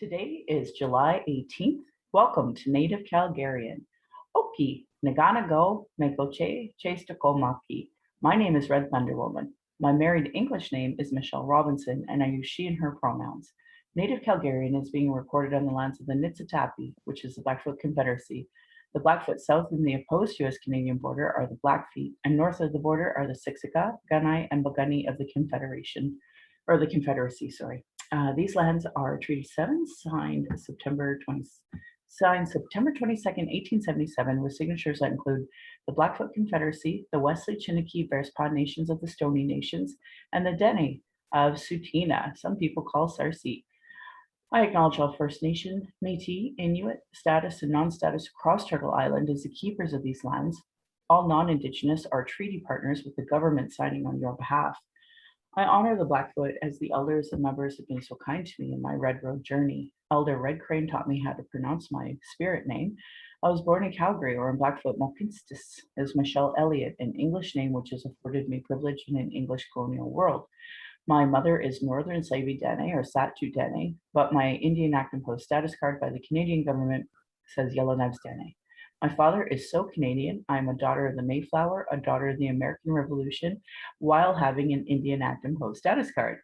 Today is July 18th. Welcome to Native Calgarian. Oki, Nagana go, Mekoche, Chastakomaki. My name is Red Thunder Woman. My married English name is Michelle Robinson, and I use she and her pronouns. Native Calgarian is being recorded on the lands of the Niitsitapi, which is the Blackfoot Confederacy. The Blackfoot south in the opposed U.S.-Canadian border are the Blackfeet, and north of the border are the Siksika, Gunai, and Bogani of the Confederation, or the Confederacy, sorry. These lands are Treaty 7, signed September 22nd, 1877, with signatures that include the Blackfoot Confederacy, the Wesley Chiniki Bearspaw Nations of the Stoney Nations, and the Dene of Tsuut'ina, some people call Sarsi. I acknowledge all First Nation, Métis, Inuit, status, and non-status across Turtle Island as the keepers of these lands. All non-Indigenous are treaty partners with the government signing on your behalf. I honor the Blackfoot as the elders and members have been so kind to me in my Red Road journey. Elder Red Crane taught me how to pronounce my spirit name. I was born in Calgary, or in Blackfoot, Mohkinstsis, as Michelle Elliott, an English name which has afforded me privilege in an English colonial world. My mother is Northern Slavey Dene, or Satu Dene, but my Indian Act Imposed status card by the Canadian government says Yellowknives Dene. My father is so Canadian. I'm a daughter of the Mayflower, a daughter of the American Revolution, while having an Indian Act Imposed status card.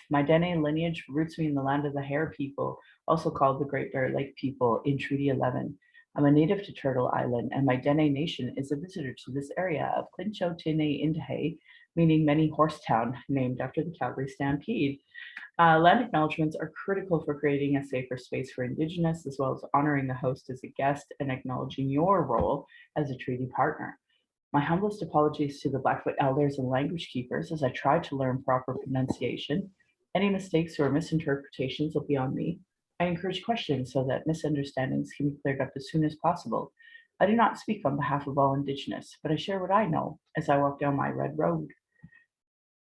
My Dene lineage roots me in the land of the Hare people, also called the Great Bear Lake people, in Treaty 11. I'm a native to Turtle Island, and my Dene nation is a visitor to this area of Clincho Tine Indahe, meaning many horse town, named after the Calgary Stampede. Land acknowledgements are critical for creating a safer space for Indigenous, as well as honoring the host as a guest and acknowledging your role as a treaty partner. My humblest apologies to the Blackfoot elders and language keepers as I try to learn proper pronunciation. Any mistakes or misinterpretations will be on me. I encourage questions so that misunderstandings can be cleared up as soon as possible. I do not speak on behalf of all Indigenous, but I share what I know as I walk down my red road.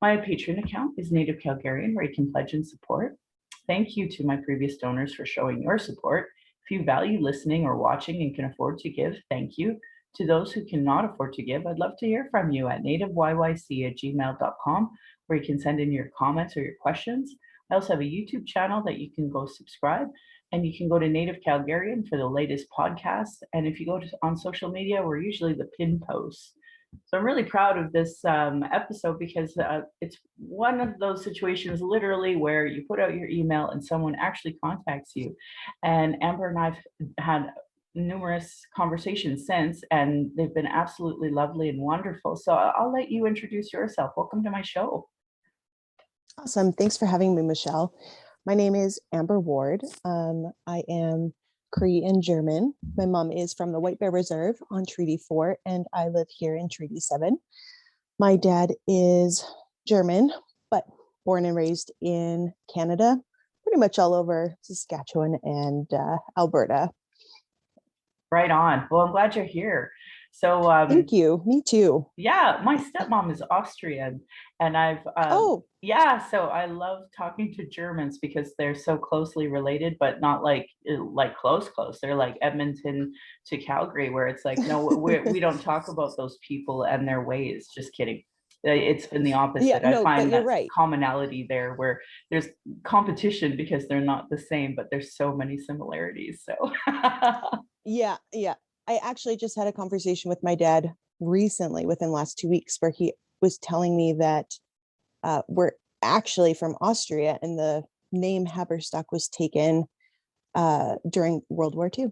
My Patreon account is Native Calgarian, where you can pledge and support. Thank you to my previous donors for showing your support. If you value listening or watching and can afford to give, thank you. To those who cannot afford to give, I'd love to hear from you at nativeyyc@gmail.com, where you can send in your comments or your questions. I also have a YouTube channel that you can go subscribe, and you can go to Native Calgarian for the latest podcasts. And if you go on social media, we're usually the pin posts. So I'm really proud of this episode because it's one of those situations literally where you put out your email and someone actually contacts you. And Amber and I've had numerous conversations since, and they've been absolutely lovely and wonderful. So I'll let you introduce yourself. Welcome to my show. Awesome. Thanks for having me, Michelle. My name is Amber Ward. I am Cree and German. My mom is from the White Bear Reserve on Treaty 4, and I live here in Treaty 7. My dad is German, but born and raised in Canada, pretty much all over Saskatchewan and Alberta. Right on. Well, I'm glad you're here. So thank you. Me too. Yeah, my stepmom is Austrian, and I've so I love talking to Germans because they're so closely related, but not like close. They're like Edmonton to Calgary, where it's like, no, we don't talk about those people and their ways. Just kidding. It's been the opposite. Yeah, no, I find that right. commonality there, where there's competition because they're not the same, but there's so many similarities. So yeah. I actually just had a conversation with my dad recently, within the last 2 weeks, where he was telling me that we're actually from Austria, and the name Haberstock was taken during World War II.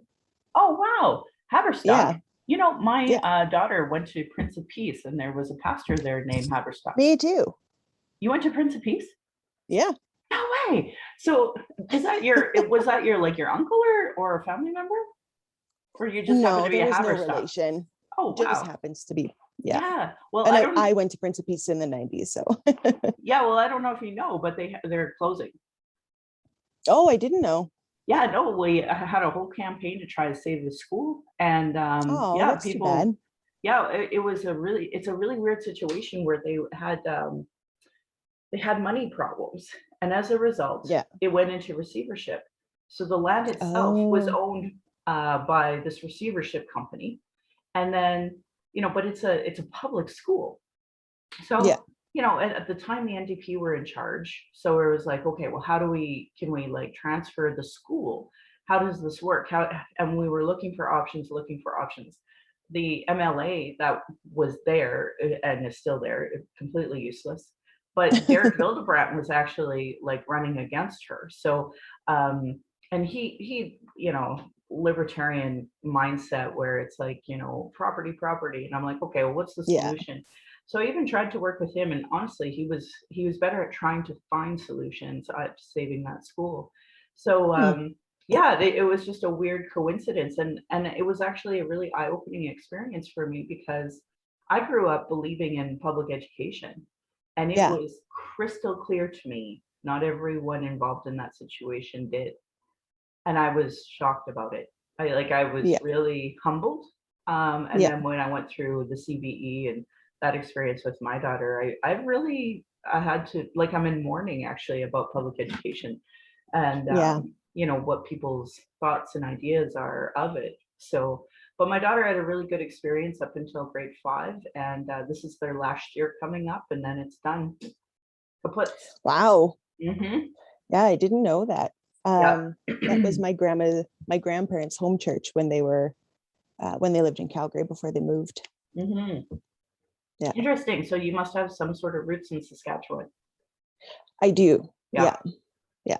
Oh, wow. Haberstock. Yeah. You know, my daughter went to Prince of Peace, and there was a pastor there named Haberstock. Me too. You went to Prince of Peace? Yeah. No way. So was that your like your uncle or a family member? Or you just happened to be a Haberstock? No relation. Oh, wow. Just happens to be. Yeah. Well, and I went to Prince of Peace in the 90s, so. Yeah, well, I don't know if you know, but they're closing. Oh, I didn't know. Yeah, no, we had a whole campaign to try to save the school, and that's people. Too bad. Yeah, it's a really weird situation where they had money problems, and as a result, it went into receivership. So the land itself was owned by this receivership company, and then but it's a public school, so at the time the NDP were in charge. So it was like, okay, well, can we like transfer the school? How does this work? And we were looking for options. The MLA that was there and is still there, completely useless. But Derek Hildebrandt was actually like running against her. So, and he, libertarian mindset where it's like, property. And I'm like, okay, well, what's the Yeah. solution? So I even tried to work with him, and honestly, he was better at trying to find solutions at saving that school. So Hmm. yeah, it was just a weird coincidence, and it was actually a really eye-opening experience for me because I grew up believing in public education, and it Yeah. was crystal clear to me not everyone involved in that situation did, and I was shocked about it. I was Yeah. really humbled. And Yeah. then when I went through the CBE and that experience with my daughter, I had to, like, I'm in mourning actually about public education and Yeah. what people's thoughts and ideas are of it. So, but my daughter had a really good experience up until grade 5, and this is their last year coming up, and then it's done. Kaput. Wow. Mm-hmm. Yeah, I didn't know that. Yeah. That was my grandparents' home church when they lived in Calgary before they moved. Mm-hmm. Yeah, Interesting. So you must have some sort of roots in Saskatchewan. I do. Yeah, Yeah, yeah,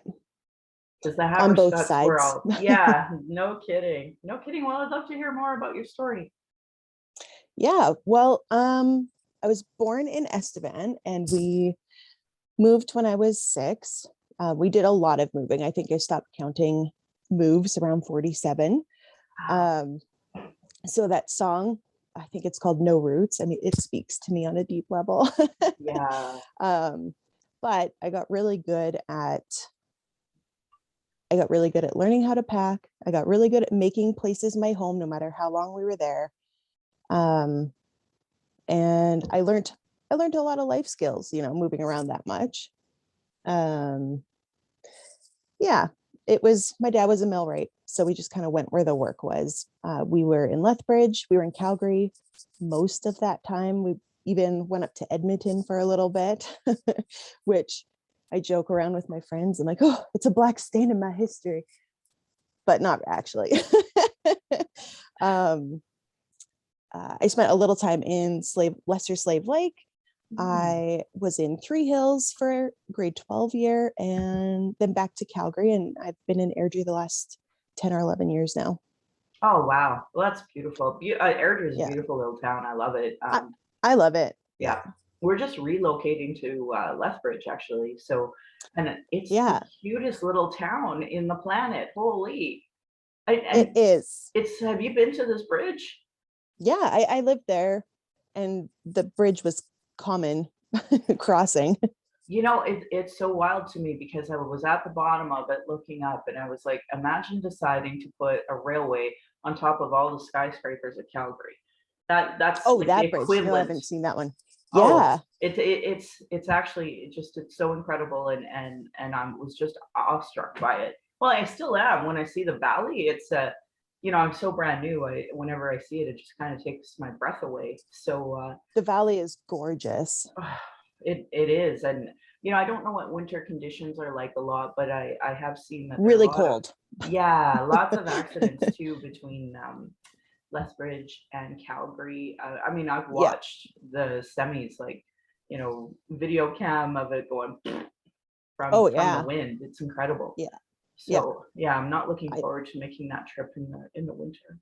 because the on both Haverstocks were sides. all, yeah, no kidding. No kidding. Well, I'd love to hear more about your story. Yeah, well, I was born in Estevan, and we moved when I was 6. We did a lot of moving. I think I stopped counting moves around 47. Wow. Um, so that song, I think it's called No Roots. I mean, it speaks to me on a deep level. Yeah. um, but I got really good at learning how to pack. I got really good at making places my home, no matter how long we were there. Um, and I learned a lot of life skills, moving around that much. Um, yeah, my dad was a millwright, so we just kind of went where the work was. We were in Lethbridge, we were in Calgary most of that time. We even went up to Edmonton for a little bit, which I joke around with my friends. I'm like, oh, it's a black stain in my history, but not actually. um, I spent a little time in Lesser Slave Lake. Mm. I was in Three Hills for grade 12 year and then back to Calgary. And I've been in Airdrie the last 10 or 11 years now. Oh, wow. Well, that's beautiful. Airdrie is a Yeah. beautiful little town. I love it. I, I love it. Yeah. Yeah. We're just relocating to Lethbridge, actually. So, and it's the Yeah, cutest little town in the planet. Holy. it And is. have you been to this bridge? Yeah. I lived there and the bridge was common crossing. It's so wild to me because I was at the bottom of it looking up and I was like, imagine deciding to put a railway on top of all the skyscrapers of Calgary. That's Oh, like the that bridge. No, I equivalent. haven't seen that one. Oh, Yeah, it's actually it's so incredible and I was just awestruck by it. Well, I still am when I see the valley. I'm so brand new. Whenever I see it, it just kind of takes my breath away. So the valley is gorgeous. it is, and I don't know what winter conditions are like a lot, but I have seen that there are a Really lot of, cold. yeah, lots of accidents too between Lethbridge and Calgary. I mean, I've Yeah. watched the semis, like, video cam of it going Oh, from the yeah. wind. It's incredible. Yeah. Yeah. So yeah, I'm not looking I forward to making that trip in the winter.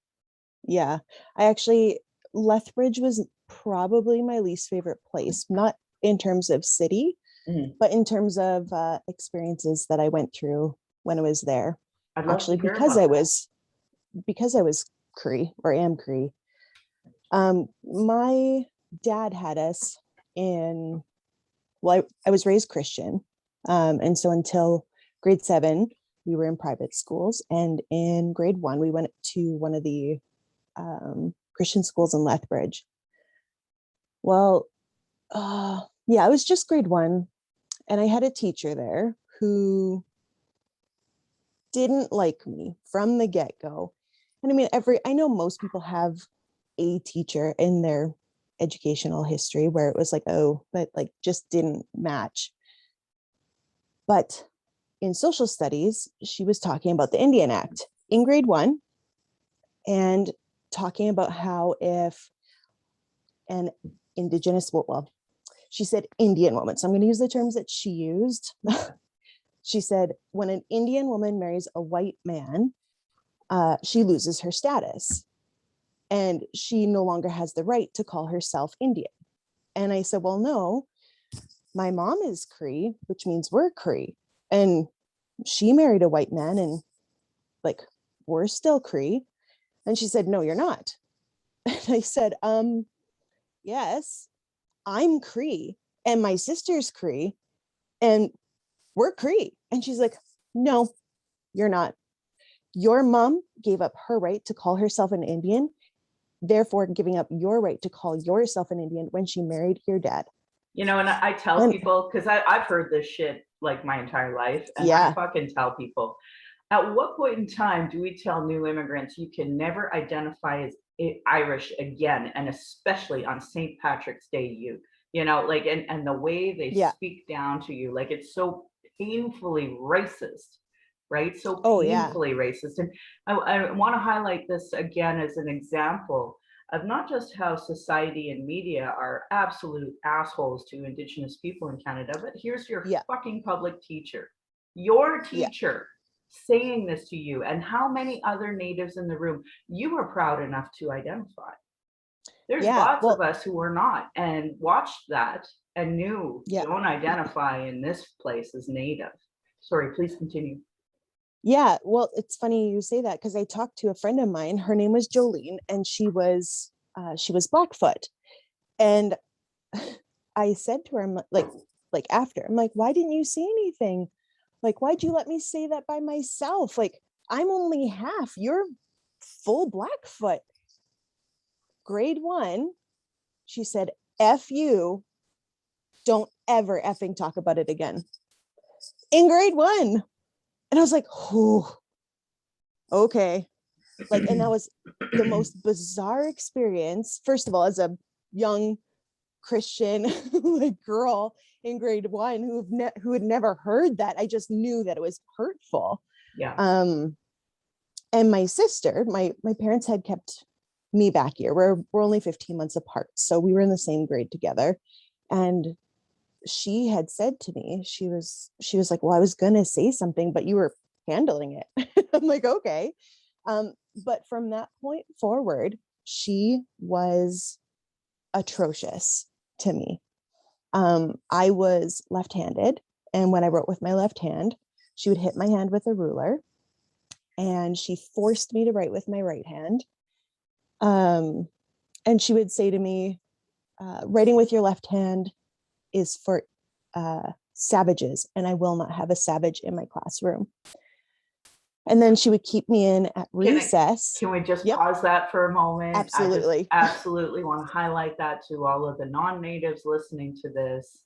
Yeah, I actually, Lethbridge was probably my least favorite place, not in terms of city, Mhm. but in terms of experiences that I went through when I was there. I'd love to Actually, hear about that. because I was Cree or am Cree. My dad had us in. Well, I was raised Christian, and so until grade 7, we were in private schools, and in grade 1, we went to one of the Christian schools in Lethbridge. Well, yeah, I was just grade 1, and I had a teacher there who didn't like me from the get go. And I mean, I know most people have a teacher in their educational history where it was like, oh, but like just didn't match. But in social studies, she was talking about the Indian Act in grade 1 and talking about how if an Indigenous, well, she said Indian woman, so I'm going to use the terms that she used. She said, when an Indian woman marries a white man, she loses her status and she no longer has the right to call herself Indian. And I said, well, no, my mom is Cree, which means we're Cree. And she married a white man and like, we're still Cree. And she said, no, you're not. And I said, yes, I'm Cree and my sister's Cree and we're Cree. And she's like, no, you're not. Your mom gave up her right to call herself an Indian, therefore giving up your right to call yourself an Indian when she married your dad. You know, and I tell people, because I've heard this shit like my entire life, and I fucking tell people, at what point in time do we tell new immigrants you can never identify as Irish again, and especially on St. Patrick's Day, you know, like, and the way they speak down to you, like it's so painfully racist, right? So painfully racist. And I want to highlight this again as an example of not just how society and media are absolute assholes to Indigenous people in Canada, but here's your fucking public teacher, your teacher saying this to you, and how many other natives in the room you are proud enough to identify. There's lots of us who are not and watched that and knew don't identify in this place as native. Sorry, please continue. Yeah, well, it's funny you say that because I talked to a friend of mine. Her name was Jolene, and she was Blackfoot. And I said to her, I'm like after, I'm like, why didn't you say anything? Like, why'd you let me say that by myself? Like, I'm only half. You're full Blackfoot. Grade 1, she said, F you. Don't ever effing talk about it again. In grade 1. And I was like, oh, okay. Like, and that was the most bizarre experience. First of all, as a young Christian like girl in grade 1 who had never heard that, I just knew that it was hurtful. Yeah. And my sister, my parents had kept me back here. We're only 15 months apart, so we were in the same grade together. And she had said to me, she was like, well, I was gonna say something, but you were handling it. I'm like, okay. But from that point forward, she was atrocious to me. I was left-handed, and when I wrote with my left hand, she would hit my hand with a ruler, and she forced me to write with my right hand. And she would say to me, writing with your left hand is for savages, and I will not have a savage in my classroom. And then she would keep me in at recess. Can we just pause that for a moment? Absolutely. I just absolutely want to highlight that to all of the non-natives listening to this.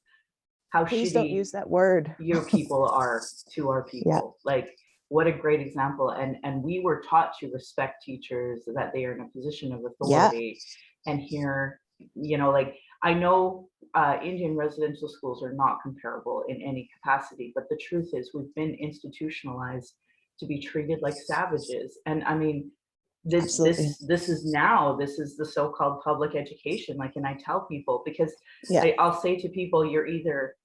How Please shitty don't use that word. your people are to our people. Like, what a great example. And we were taught to respect teachers, that they are in a position of authority. And here, you know, like, I know Indian residential schools are not comparable in any capacity, but the truth is we've been institutionalized to be treated like savages. And I mean, this is the so-called public education. Like, and I tell people, because I'll say to people, you're either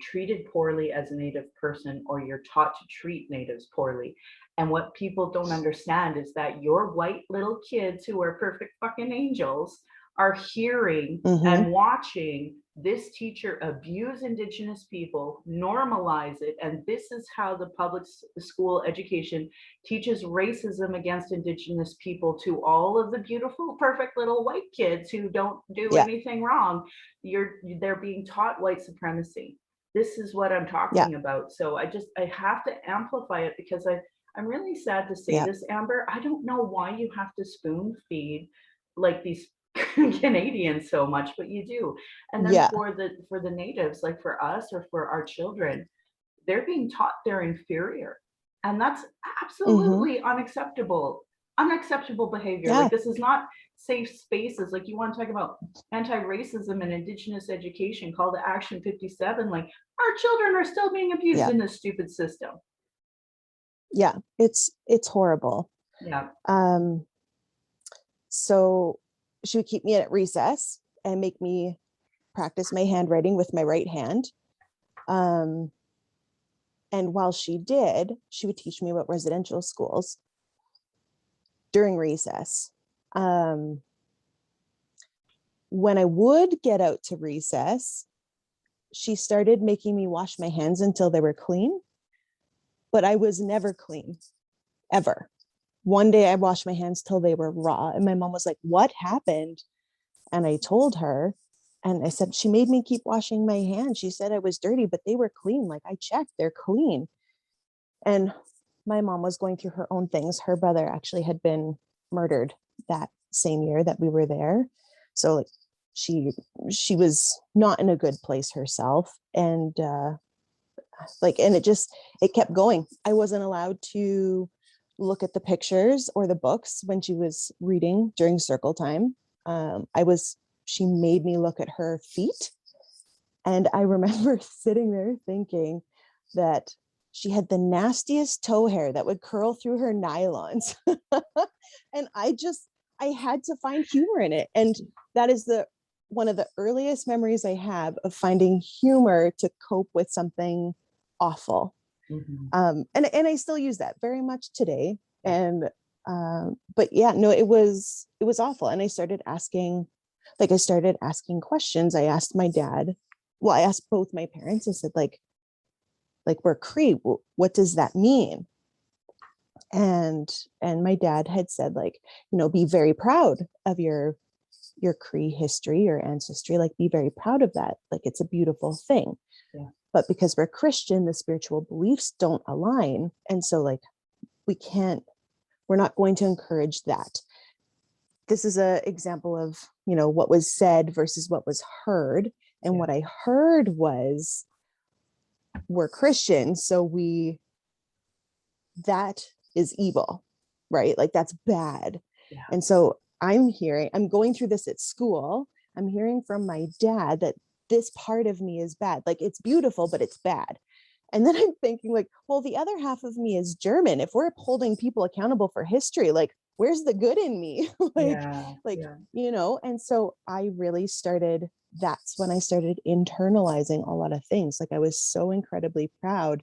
treated poorly as a Native person, or you're taught to treat natives poorly. And what people don't understand is that your white little kids who are perfect fucking angels are hearing and watching this teacher abuse Indigenous people, normalize it. And this is how the public school education teaches racism against Indigenous people to all of the beautiful, perfect little white kids who don't do anything wrong. They're being taught white supremacy. This is what I'm talking about. So I have to amplify it, because I'm really sad to say this, Amber. I don't know why you have to spoon feed like these Canadians so much, but you do. And then for the natives, like for us or for our children, they're being taught they're inferior, and that's absolutely unacceptable. unacceptable behavior. Yeah. Like, this is not safe spaces. Like, you want to talk about anti-racism and Indigenous education, call to action 57. Like, our children are still being abused Yeah. in this stupid system. Yeah. It's horrible. Yeah. So she would keep me at recess and make me practice my handwriting with my right hand. And while she did, she would teach me about residential schools during recess. When I would get out to recess, she started making me wash my hands until they were clean, but I was never clean, ever. One day I washed my hands till they were raw, and my mom was like, "What happened?" And I told her, and I said, "She made me keep washing my hands. She said I was dirty, but they were clean. Like, I checked, they're clean." And my mom was going through her own things. Her brother actually had been murdered that same year that we were there. So like, she was not in a good place herself. And and it kept going. I wasn't allowed to look at the pictures or the books when she was reading during circle time. She made me look at her feet. And I remember sitting there thinking that she had the nastiest toe hair that would curl through her nylons. And I had to find humor in it. And that is one of the earliest memories I have of finding humor to cope with something awful. Mm-hmm. And I still use that very much today. And but yeah, no, it was awful. And I started asking questions. I asked my dad. Well, I asked both my parents. I said, like we're Cree. What does that mean? And my dad had said, like, be very proud of your Cree history, your ancestry, like, be very proud of that. Like, it's a beautiful thing. Yeah. But because we're Christian, the spiritual beliefs don't align. And so like, we're not going to encourage that. This is an example of, what was said versus what was heard. And what I heard was, we're Christians, so that is evil, right? Like, that's bad. Yeah. And so I'm going through this at school. I'm hearing from my dad that this part of me is bad. Like, it's beautiful, but it's bad. And then I'm thinking, like, well, the other half of me is German. If we're holding people accountable for history, like, where's the good in me? And so I really that's when I started internalizing a lot of things. Like, I was so incredibly proud.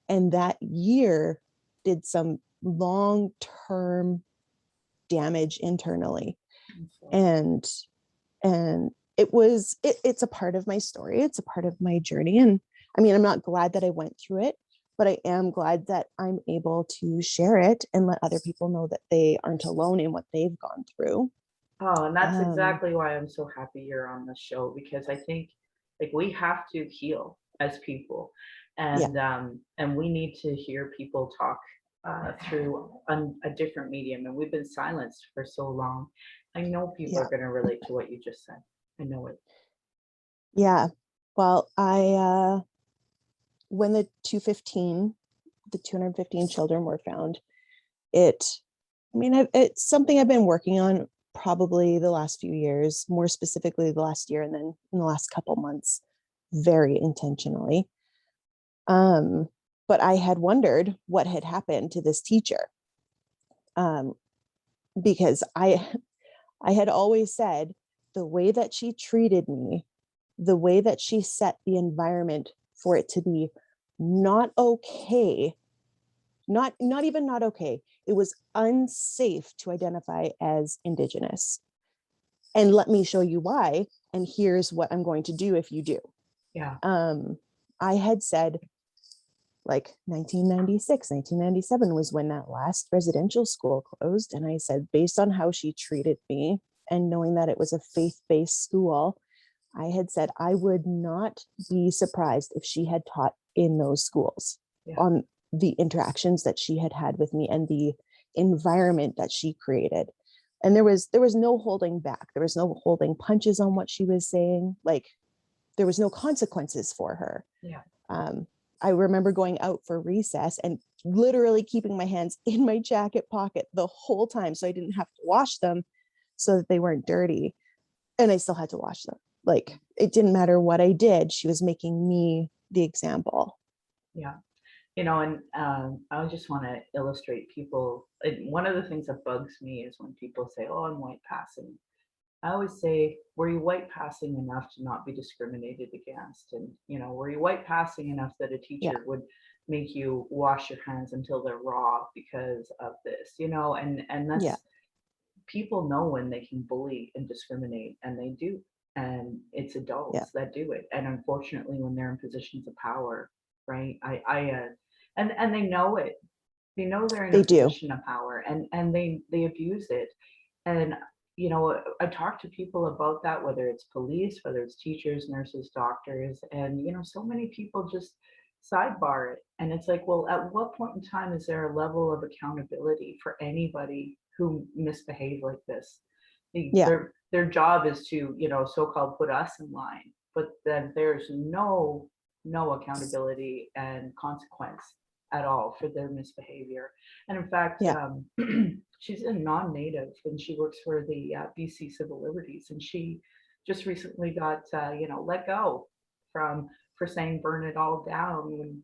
And that year did some long-term damage internally. And it's a part of my story. It's a part of my journey. And I mean, I'm not glad that I went through it, but I am glad that I'm able to share it and let other people know that they aren't alone in what they've gone through. Oh, and that's exactly why I'm so happy you're on the show, because I think, like, we have to heal as people, and we need to hear people talk through a different medium, and we've been silenced for so long. I know people are going to relate to what you just said. I know it. Yeah. Well, when the 215 children were found, it's something I've been working on probably the last few years, more specifically the last year, and then in the last couple months, very intentionally. But I had wondered what had happened to this teacher. Because I had always said, the way that she treated me, the way that she set the environment for it to be not okay, not even not okay, it was unsafe to identify as Indigenous. And let me show you why. And here's what I'm going to do if you do. Yeah. I had said, like, 1996, 1997 was when that last residential school closed. And I said, based on how she treated me and knowing that it was a faith-based school, I had said I would not be surprised if she had taught in those schools on the interactions that she had had with me and the environment that she created. And there was no holding back. There was no holding punches on what she was saying. Like, there was no consequences for her. Yeah. I remember going out for recess and literally keeping my hands in my jacket pocket the whole time so I didn't have to wash them so that they weren't dirty. And I still had to wash them. Like, it didn't matter what I did. She was making me the example. Yeah. And I just want to illustrate people. One of the things that bugs me is when people say, "Oh, I'm white passing." I always say, were you white passing enough to not be discriminated against? And, were you white passing enough that a Yeah. teacher would make you wash your hands until they're raw because of this? And that's, Yeah. people know when they can bully and discriminate, and they do. And it's Yeah. adults that do it. And unfortunately, when they're in positions of power, right? And they know it. They know they're in a They do. position of power, and they abuse it. And I talk to people about that, whether it's police, whether it's teachers, nurses, doctors, and so many people just sidebar it. And it's like, well, at what point in time is there a level of accountability for anybody who misbehave like this? Yeah. Their job is to, so-called put us in line, but then there's no accountability and consequence at all for their misbehavior. And in fact, Yeah. she's a non-native and she works for the BC Civil Liberties, and she just recently got let go from for saying burn it all down when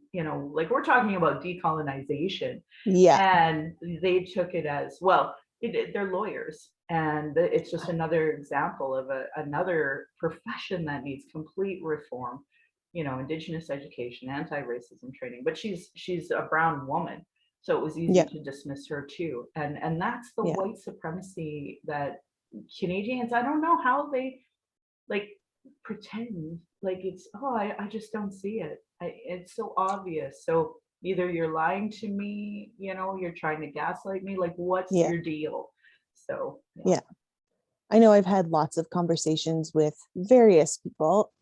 like we're talking about decolonization, Yeah. and they took it as well. They're lawyers, and it's just another example of another profession that needs complete reform. Indigenous education, anti-racism training, but she's a brown woman, so it was easy Yeah. to dismiss her too. And that's the Yeah. white supremacy that Canadians, I don't know how they like pretend like it's, oh, I just don't see it. It's so obvious. So either you're lying to me, you're trying to gaslight me, like what's Yeah. your deal? So Yeah. I know I've had lots of conversations with various people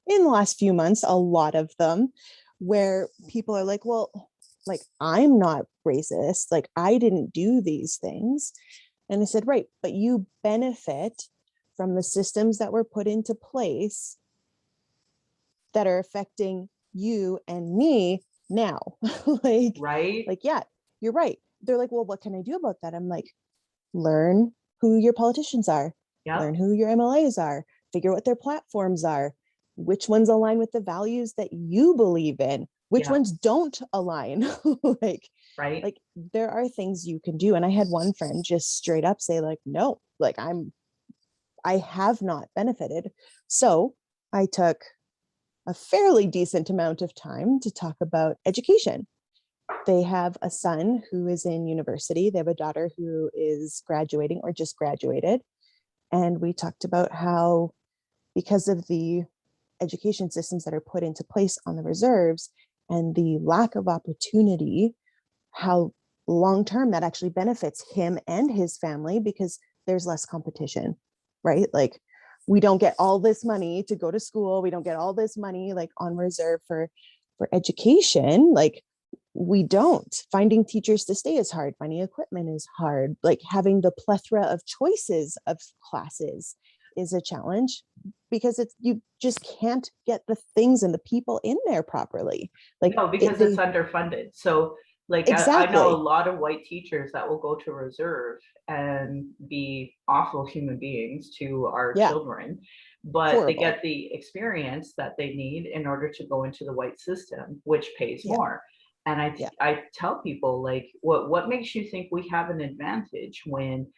in the last few months, a lot of them, where people are like, well, like, I'm not racist. Like, I didn't do these things. And I said, right, but you benefit from the systems that were put into place that are affecting you and me now. right. Yeah, you're right. They're like, well, what can I do about that? I'm like, learn who your politicians are, Yep. learn who your MLAs are, figure what their platforms are, which ones align with the values that you believe in, which Yep. ones don't align. Right. like there are things you can do. And I had one friend just straight up say, like, no, like I have not benefited. So I took a fairly decent amount of time to talk about education. They have a son who is in university. They have a daughter who is graduating or just graduated. And we talked about how, because of the education systems that are put into place on the reserves and the lack of opportunity, how long-term that actually benefits him and his family because there's less competition, right? Like, we don't get all this money to go to school. We don't get all this money like on reserve for education. Like, we don't. Finding teachers to stay is hard. Finding equipment is hard. Like, having the plethora of choices of classes is a challenge because you just can't get the things and the people in there properly. Like, No, because it's underfunded. So like I know a exactly. lot of white teachers that will go to reserve and be awful human beings to our Yeah. children, but they Horrible. get the experience that they need in order to go into the white system, which pays Yeah. more. And Yeah. I tell people, like, what makes you think we have an advantage when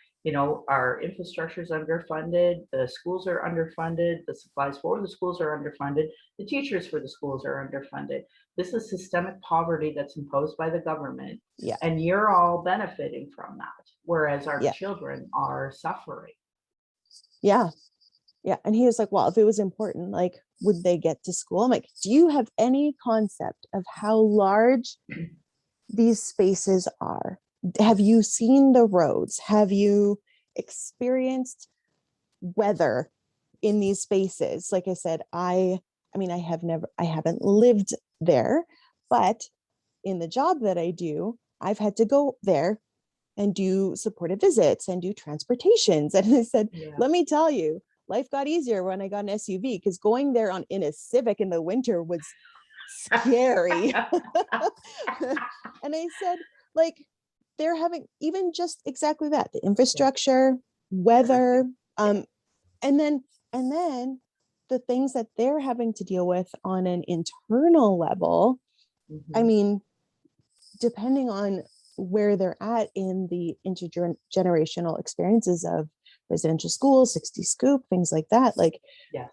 our infrastructure is underfunded, the schools are underfunded, the supplies for the schools are underfunded, the teachers for the schools are underfunded. This is systemic poverty that's imposed by the government, Yeah. and you're all benefiting from that, whereas our Yeah. children are suffering. Yeah. Yeah. And he was like, well, if it was important, like, would they get to school? I'm like, do you have any concept of how large these spaces are? Have you seen the roads? Have you experienced weather in these spaces? Like I said, I mean, I haven't lived there, but in the job that I do, I've had to go there and do supportive visits and do transportations. And I said, let me tell you, life got easier when I got an SUV, because going there in a Civic in the winter was scary. And I said, like, they're having even just exactly that, the infrastructure, weather, and then the things that they're having to deal with on an internal level. I mean, depending on where they're at in the intergenerational experiences of residential school, 60 scoop, things like that, like Yes.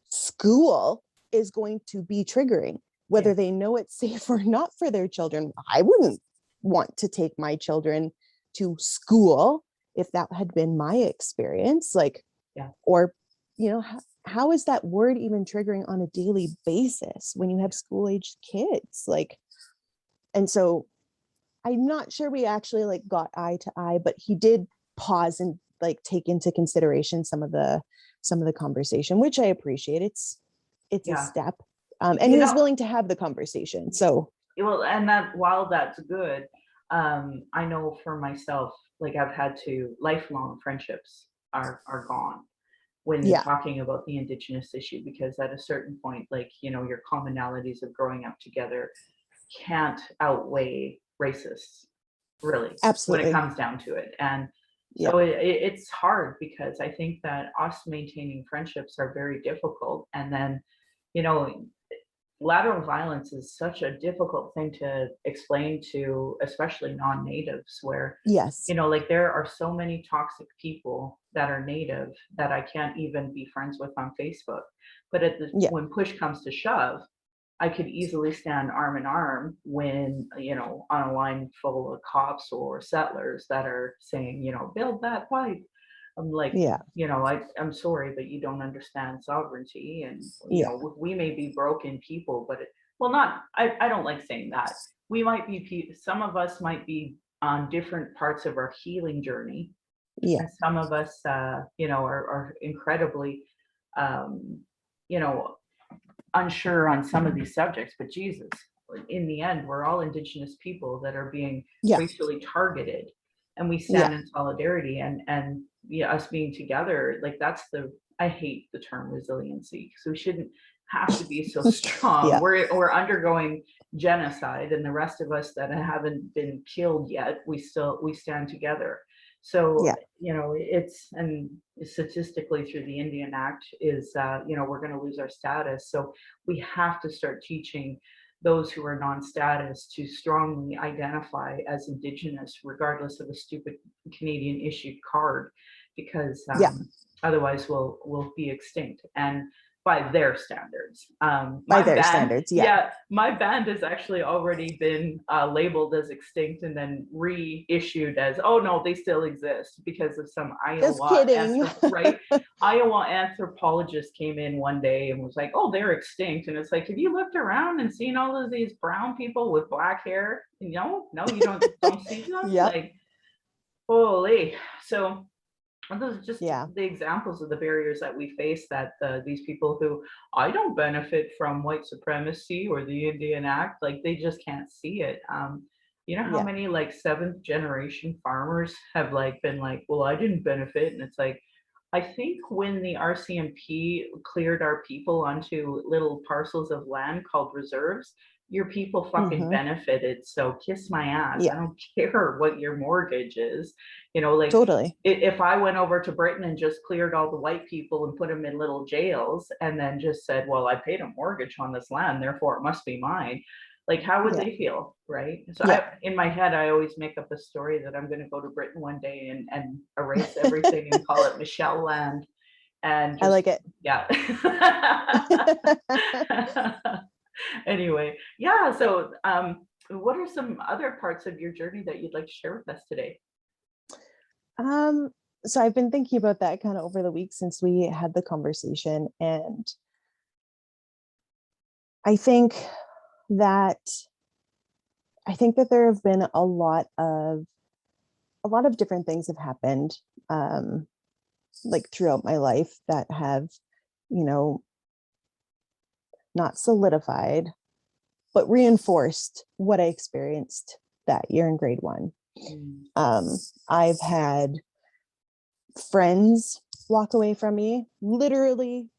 school is going to be triggering, whether they know it's safe or not for their children. I wouldn't want to take my children to school if that had been my experience, like, or, you know, how is that word even triggering on a daily basis when you have school-aged kids? Like, and so I'm not sure we actually like got eye to eye, but he did pause and like take into consideration some of the conversation, which I appreciate. It's a step. And he was willing to have the conversation. So well, and that while that's good, I know for myself, like I've had to lifelong friendships are gone when talking about the Indigenous issue, because at a certain point, like, you know, your commonalities of growing up together can't outweigh racists, really, absolutely, when it comes down to it. And so it's hard, because I think that us maintaining friendships are very difficult. And then, you know, lateral violence is such a difficult thing to explain to, especially non-natives, where, you know, like there are so many toxic people that are native that I can't even be friends with on Facebook. But when push comes to shove, I could easily stand arm in arm when, you know, on a line full of cops or settlers that are saying, you know, build that pipe. I'm like, you know, I'm sorry, but you don't understand sovereignty. And, you know, we may be broken people, but I don't like saying that. We might be, some of us might be on different parts of our healing journey. And some of us, you know, are incredibly, you know, unsure on some of these subjects, but Jesus, in the end, we're all Indigenous people that are being racially targeted, and we stand in solidarity. And us being together, like I hate the term resiliency, because we shouldn't have to be so strong. We're undergoing genocide, and the rest of us that haven't been killed yet, we stand together. So, you know, and statistically through the Indian Act is, you know, we're going to lose our status. So we have to start teaching those who are non-status to strongly identify as Indigenous, regardless of a stupid Canadian issued card, because otherwise we'll be extinct. And by their standards. My band has actually already been labeled as extinct and then reissued as, oh no, they still exist, because of some Iowa anthropologist came in one day and was like, oh, they're extinct. And it's like, have you looked around and seen all of these brown people with black hair? No, you don't see them. Like, holy. So those are just the examples of the barriers that we face, that these people who, I don't benefit from white supremacy or the Indian Act, like they just can't see it. You know how many like 7th generation farmers have like been like, well, I didn't benefit. And it's like, I think when the RCMP cleared our people onto little parcels of land called reserves, your people fucking benefited. So kiss my ass. I don't care what your mortgage is. You know, like totally. If I went over to Britain and just cleared all the white people and put them in little jails and then just said, well, I paid a mortgage on this land, therefore it must be mine. Like, how would they feel? Right. So in my head, I always make up a story that I'm going to go to Britain one day and erase everything and call it Michelle Land. And just, I like it. Yeah. Anyway, so what are some other parts of your journey that you'd like to share with us today? So I've been thinking about that kind of over the week since we had the conversation, and I think that there have been a lot of different things have happened like throughout my life that have, you know, not solidified, but reinforced what I experienced that year in grade 1. I've had friends walk away from me, literally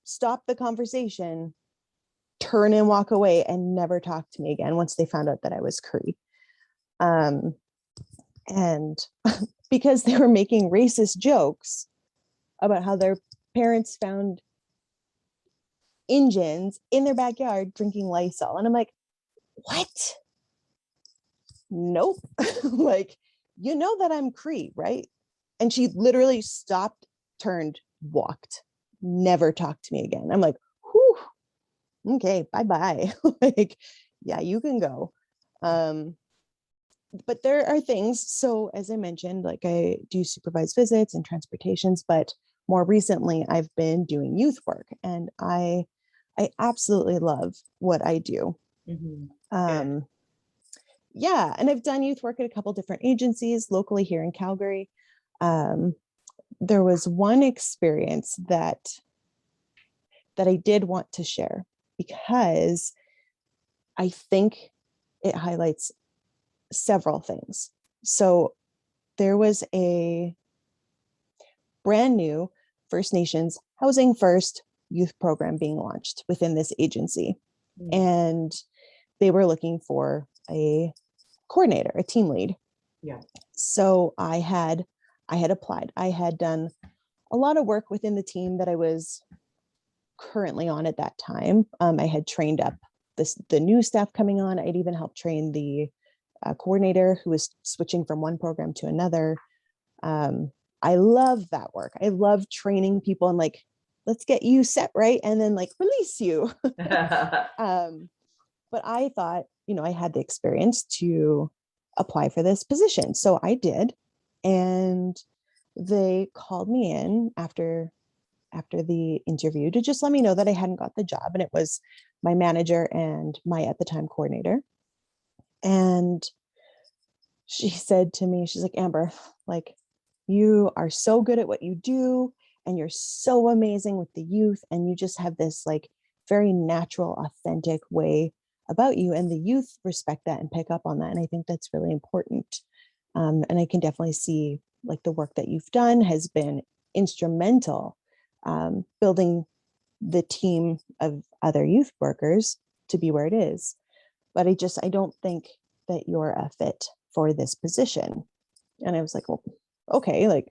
stop the conversation, turn and walk away and never talk to me again once they found out that I was Cree. And because they were making racist jokes about how their parents found Indians in their backyard drinking Lysol. And I'm like, what? Nope. Like, you know that I'm Cree, right? And she literally stopped, turned, walked, never talked to me again. I'm like, whew, okay, bye-bye. Like, yeah, you can go. But there are things, so as I mentioned, like I do supervise visits and transportations, but more recently I've been doing youth work, and I absolutely love what I do. Yeah, and I've done youth work at a couple different agencies locally here in Calgary. There was one experience that I did want to share because I think it highlights several things. So there was a brand new First Nations Housing First youth program being launched within this agency. And they were looking for a coordinator, a team lead. Yeah. So I had applied. I had done a lot of work within the team that I was currently on at that time. I had trained up the new staff coming on. I'd even helped train the coordinator who was switching from one program to another. I love that work. I love training people and like, let's get you set right and then like release you. But I thought, I had the experience to apply for this position. So I did. And they called me in after the interview to just let me know that I hadn't got the job. And it was my manager and my at the time coordinator. And she said to me, she's like, Amber, like, you are so good at what you do. And you're so amazing with the youth. And you just have this like very natural, authentic way about you. And the youth respect that and pick up on that. And I think that's really important. And I can definitely see like the work that you've done has been instrumental, building the team of other youth workers to be where it is. But I don't think that you're a fit for this position. And I was like, well, okay, like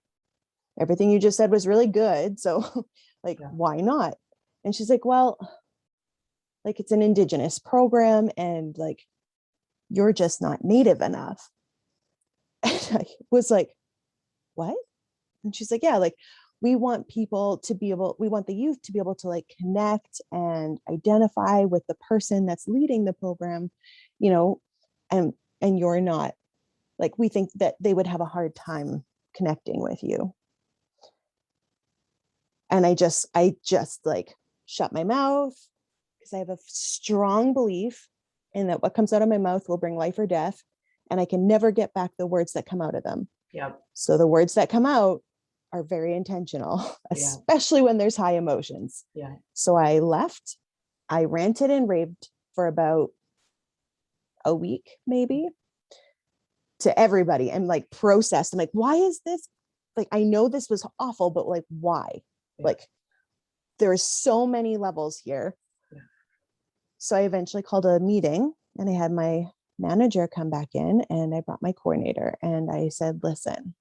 everything you just said was really good. So like, why not? And she's like, well, like it's an Indigenous program and like, you're just not Native enough. And I was like, what? And she's like, yeah, like we want the youth to be able to like connect and identify with the person that's leading the program, and you're not. Like, we think that they would have a hard time connecting with you. And I just like shut my mouth because I have a strong belief in that what comes out of my mouth will bring life or death. And I can never get back the words that come out of them. Yep. So the words that come out are very intentional, especially when there's high emotions. Yeah. So I left. I ranted and raved for about a week, maybe, to everybody, and like processed. I'm like, why is this? Like, I know this was awful, but like, why? Yeah. Like, there are so many levels here. Yeah. So I eventually called a meeting and I had my manager come back in and I brought my coordinator and I said, listen,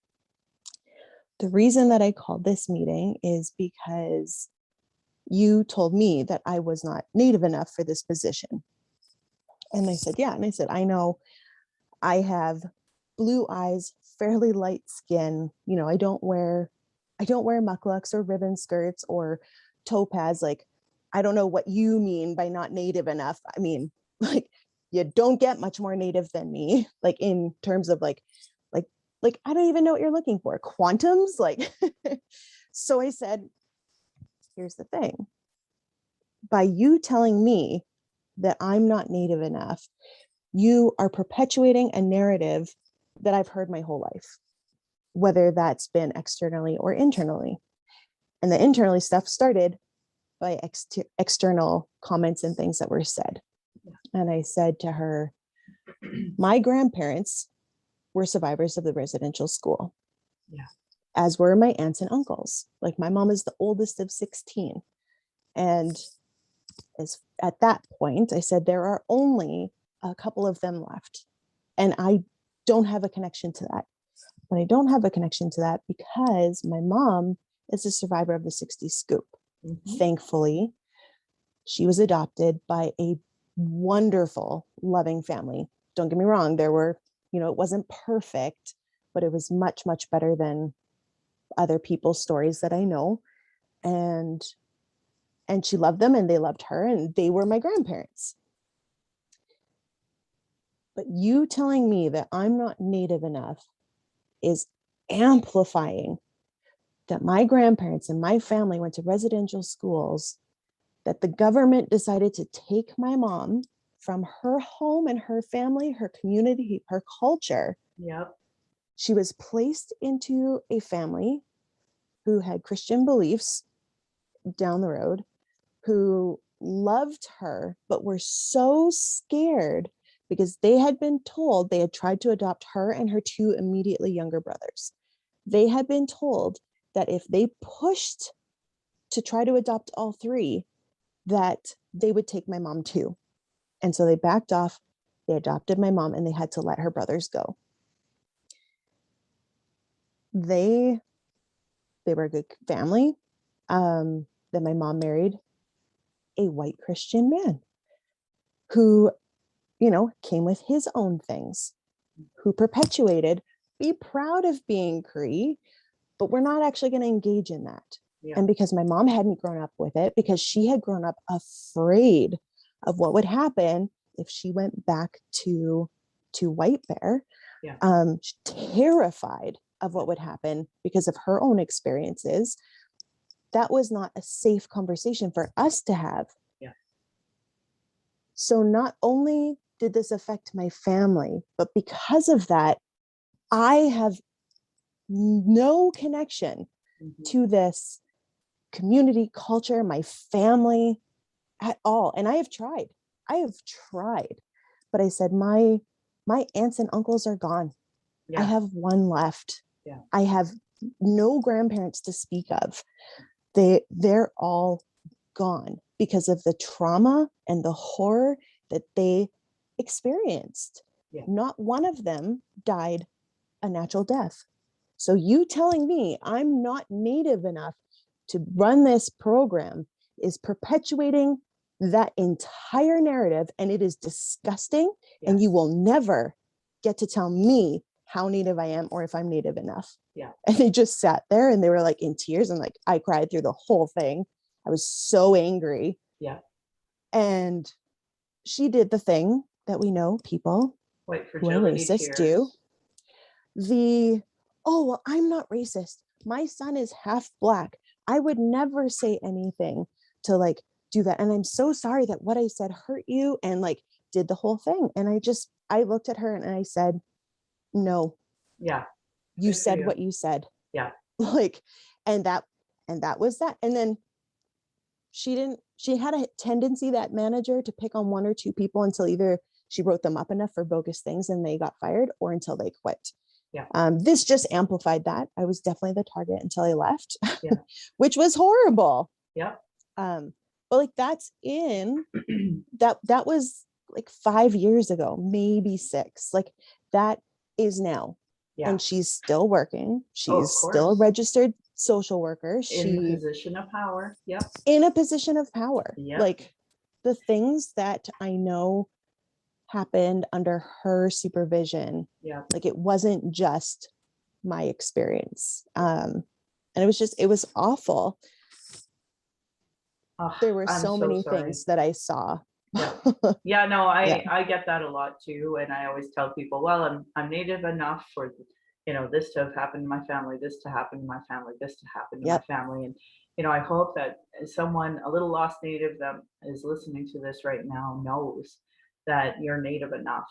the reason that I called this meeting is because you told me that I was not Native enough for this position. And they said, yeah. And I said, I know I have blue eyes, fairly light skin. I don't wear mucklucks or ribbon skirts or topaz. Like, I don't know what you mean by not Native enough. I mean, like, you don't get much more Native than me, like in terms of like, I don't even know what you're looking for. Quantums, like, so I said, here's the thing. By you telling me that I'm not Native enough, you are perpetuating a narrative that I've heard my whole life, whether that's been externally or internally. And the internally stuff started by external comments and things that were said. Yeah. And I said to her, my grandparents were survivors of the residential school. Yeah. As were my aunts and uncles. Like, my mom is the oldest of 16. And at that point, I said, there are only a couple of them left. And I don't have a connection to that. But I don't have a connection to that because my mom is a survivor of the 60s scoop. Mhm. Thankfully, she was adopted by a wonderful, loving family. Don't get me wrong, there were, it wasn't perfect, but it was much, much better than other people's stories that I know. And she loved them and they loved her and they were my grandparents. But you telling me that I'm not Native enough is amplifying that my grandparents and my family went to residential schools, that the government decided to take my mom from her home and her family, her community, her culture. Yep. She was placed into a family who had Christian beliefs down the road, who loved her, but were so scared because they had been told, they had tried to adopt her and her two immediately younger brothers. They had been told that if they pushed to try to adopt all three, that they would take my mom too. And so they backed off, they adopted my mom, and they had to let her brothers go. They were a good family. Then my mom married a white Christian man who, came with his own things, who perpetuated, be proud of being Cree, but we're not actually going to engage in that. Yeah. And because my mom hadn't grown up with it, because she had grown up afraid of what would happen if she went back to White Bear, Yeah. Terrified of what would happen because of her own experiences, that was not a safe conversation for us to have. Yeah. So not only did this affect my family, but because of that, I have no connection to this community, culture, my family at all. And I have tried, but I said, my aunts and uncles are gone. Yeah. I have one left. Yeah. I have no grandparents to speak of. They're all gone because of the trauma and the horror that they experienced. Yeah. Not one of them died a natural death. So you telling me I'm not Native enough to run this program is perpetuating that entire narrative, and it is disgusting. Yes. And you will never get to tell me how Native I am or if I'm Native enough. Yeah. And they just sat there and they were like in tears, and like I cried through the whole thing. I was so angry. Yeah. And she did the thing that we know people who are racist do. Oh, well, I'm not racist. My son is half Black. I would never say anything to like do that. And I'm so sorry that what I said hurt you, and like did the whole thing. And I looked at her and I said, no. Yeah. You said what you said. Yeah. Like, and that was that. And then she had a tendency, that manager, to pick on one or two people until either she wrote them up enough for bogus things and they got fired, or until they quit. Yeah. This just amplified that. I was definitely the target until I left, yeah. which was horrible. Yeah. But like that's that was like 5 years ago, maybe 6. Like that is now. Yeah. And she's still working. She's still a registered social worker. In a position of power. Yep. In a position of power. Yep. Like the things that I know happened under her supervision. Yeah. Like it wasn't just my experience. And it was awful. There were so many things that I saw. Yeah. Yeah, no, I get that a lot too. And I always tell people, well, I'm Native enough for, this to have happened to my family, this to happen to my family, this to happen to my family. And, I hope that someone, a little lost Native that is listening to this right now, knows that you're Native enough.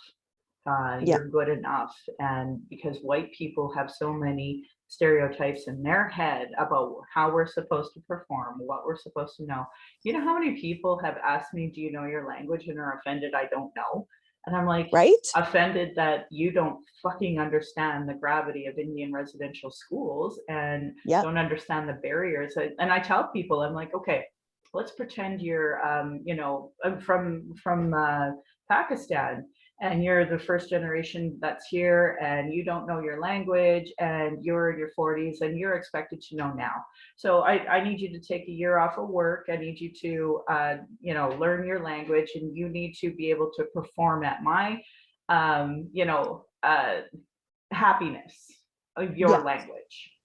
You're good enough. And because white people have so many stereotypes in their head about how we're supposed to perform, what we're supposed to know. You know how many people have asked me, do you know your language, and are offended I don't know? And I'm like, right? Offended that you don't fucking understand the gravity of Indian residential schools and don't understand the barriers. And I tell people, I'm like, okay, let's pretend you're, from Pakistan, and you're the first generation that's here, and you don't know your language, and you're in your 40s, and you're expected to know now. So I need you to take a year off of work. I need you to, learn your language, and you need to be able to perform at my, um, you know, uh, happiness of your Yeah. language.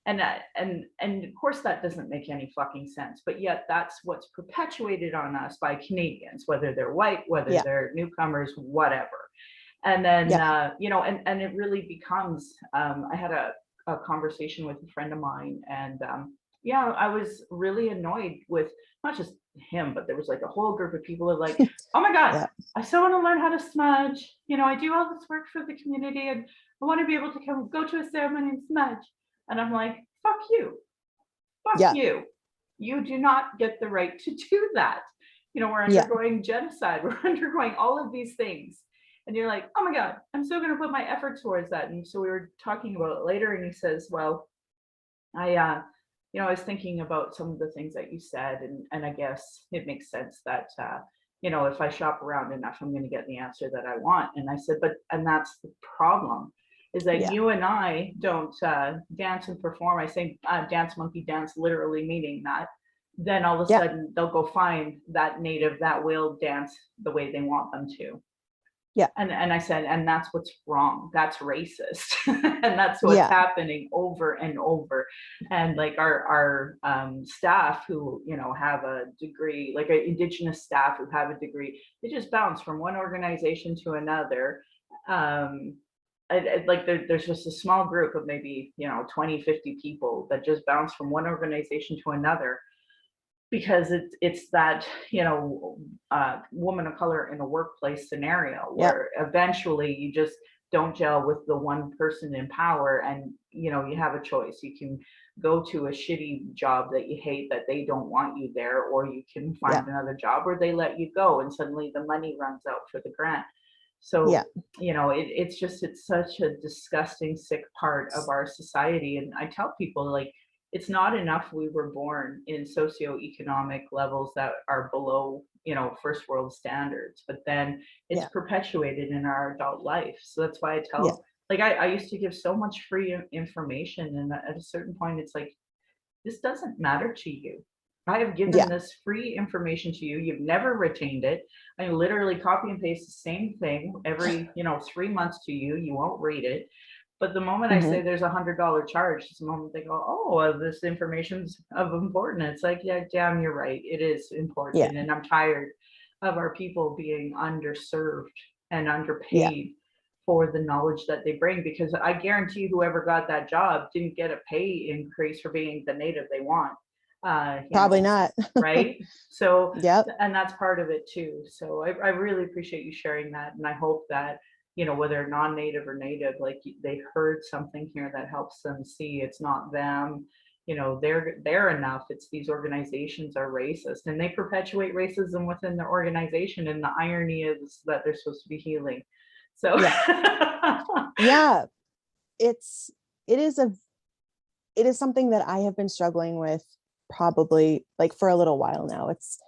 And of course that doesn't make any fucking sense, but yet that's what's perpetuated on us by Canadians, whether they're white, whether Yeah. they're newcomers, whatever. And then Yeah. and it really becomes, I had a conversation with a friend of mine, and yeah, I was really annoyed with not just him, but there was like a whole group of people that like, oh my God, Yeah. I still want to learn how to smudge. I do all this work for the community, and I want to be able to come go to a ceremony and smudge. And I'm like, fuck you. Fuck Yeah. you. You do not get the right to do that. We're Yeah. undergoing genocide. We're undergoing all of these things. And you're like, oh my God, I'm still going to put my effort towards that. And so we were talking about it later, and he says, well, I was thinking about some of the things that you said, and I guess it makes sense that, if I shop around enough, I'm going to get the answer that I want. And I said, and that's the problem, is that Yeah. you and I don't dance and perform. I say dance monkey dance, literally meaning that. Then all of a Yeah. sudden they'll go find that native that will dance the way they want them to. Yeah. And I said, and that's what's wrong. That's racist. And that's what's Yeah. happening over and over. And like our staff who, have a degree, like Indigenous staff who have a degree, they just bounce from one organization to another. Like there's just a small group of maybe 20, 50 people that just bounce from one organization to another, because it's that woman of color in a workplace scenario Yeah. where eventually you just don't gel with the one person in power, and you have a choice. You can go to a shitty job that you hate, that they don't want you there, or you can Yeah. find another job where they let you go, and suddenly the money runs out for the grant. Yeah. So it's such a disgusting, sick part of our society. And I tell people, like, it's not enough we were born in socioeconomic levels that are below, first world standards, but then it's Yeah. perpetuated in our adult life. So that's why I Yeah. tell, like, I used to give so much free information, and at a certain point, it's like, this doesn't matter to you. I have given Yeah. this free information to you. You've never retained it. I literally copy and paste the same thing every, 3 months to you. You won't read it. But the moment I Hmm. say there's $100 charge, it's the moment they go, oh, well, this information's of importance. It's like, yeah, damn, you're right. It is Yeah. important. And I'm tired of our people being underserved and Yeah. underpaid for the knowledge that they bring, because I guarantee whoever got that job didn't get a pay increase for being the native they want. Probably not. Right? So, Yep. and that's part of it too. So I really appreciate you sharing that. And I hope that, whether non-native or native, like they heard something here that helps them see it's not them. They're enough. It's these organizations are racist, and they perpetuate racism within their organization. And the irony is that they're supposed to be healing. So Yeah. Yeah. It's, it is a, it is something that I have been struggling with probably like for a little while now. It's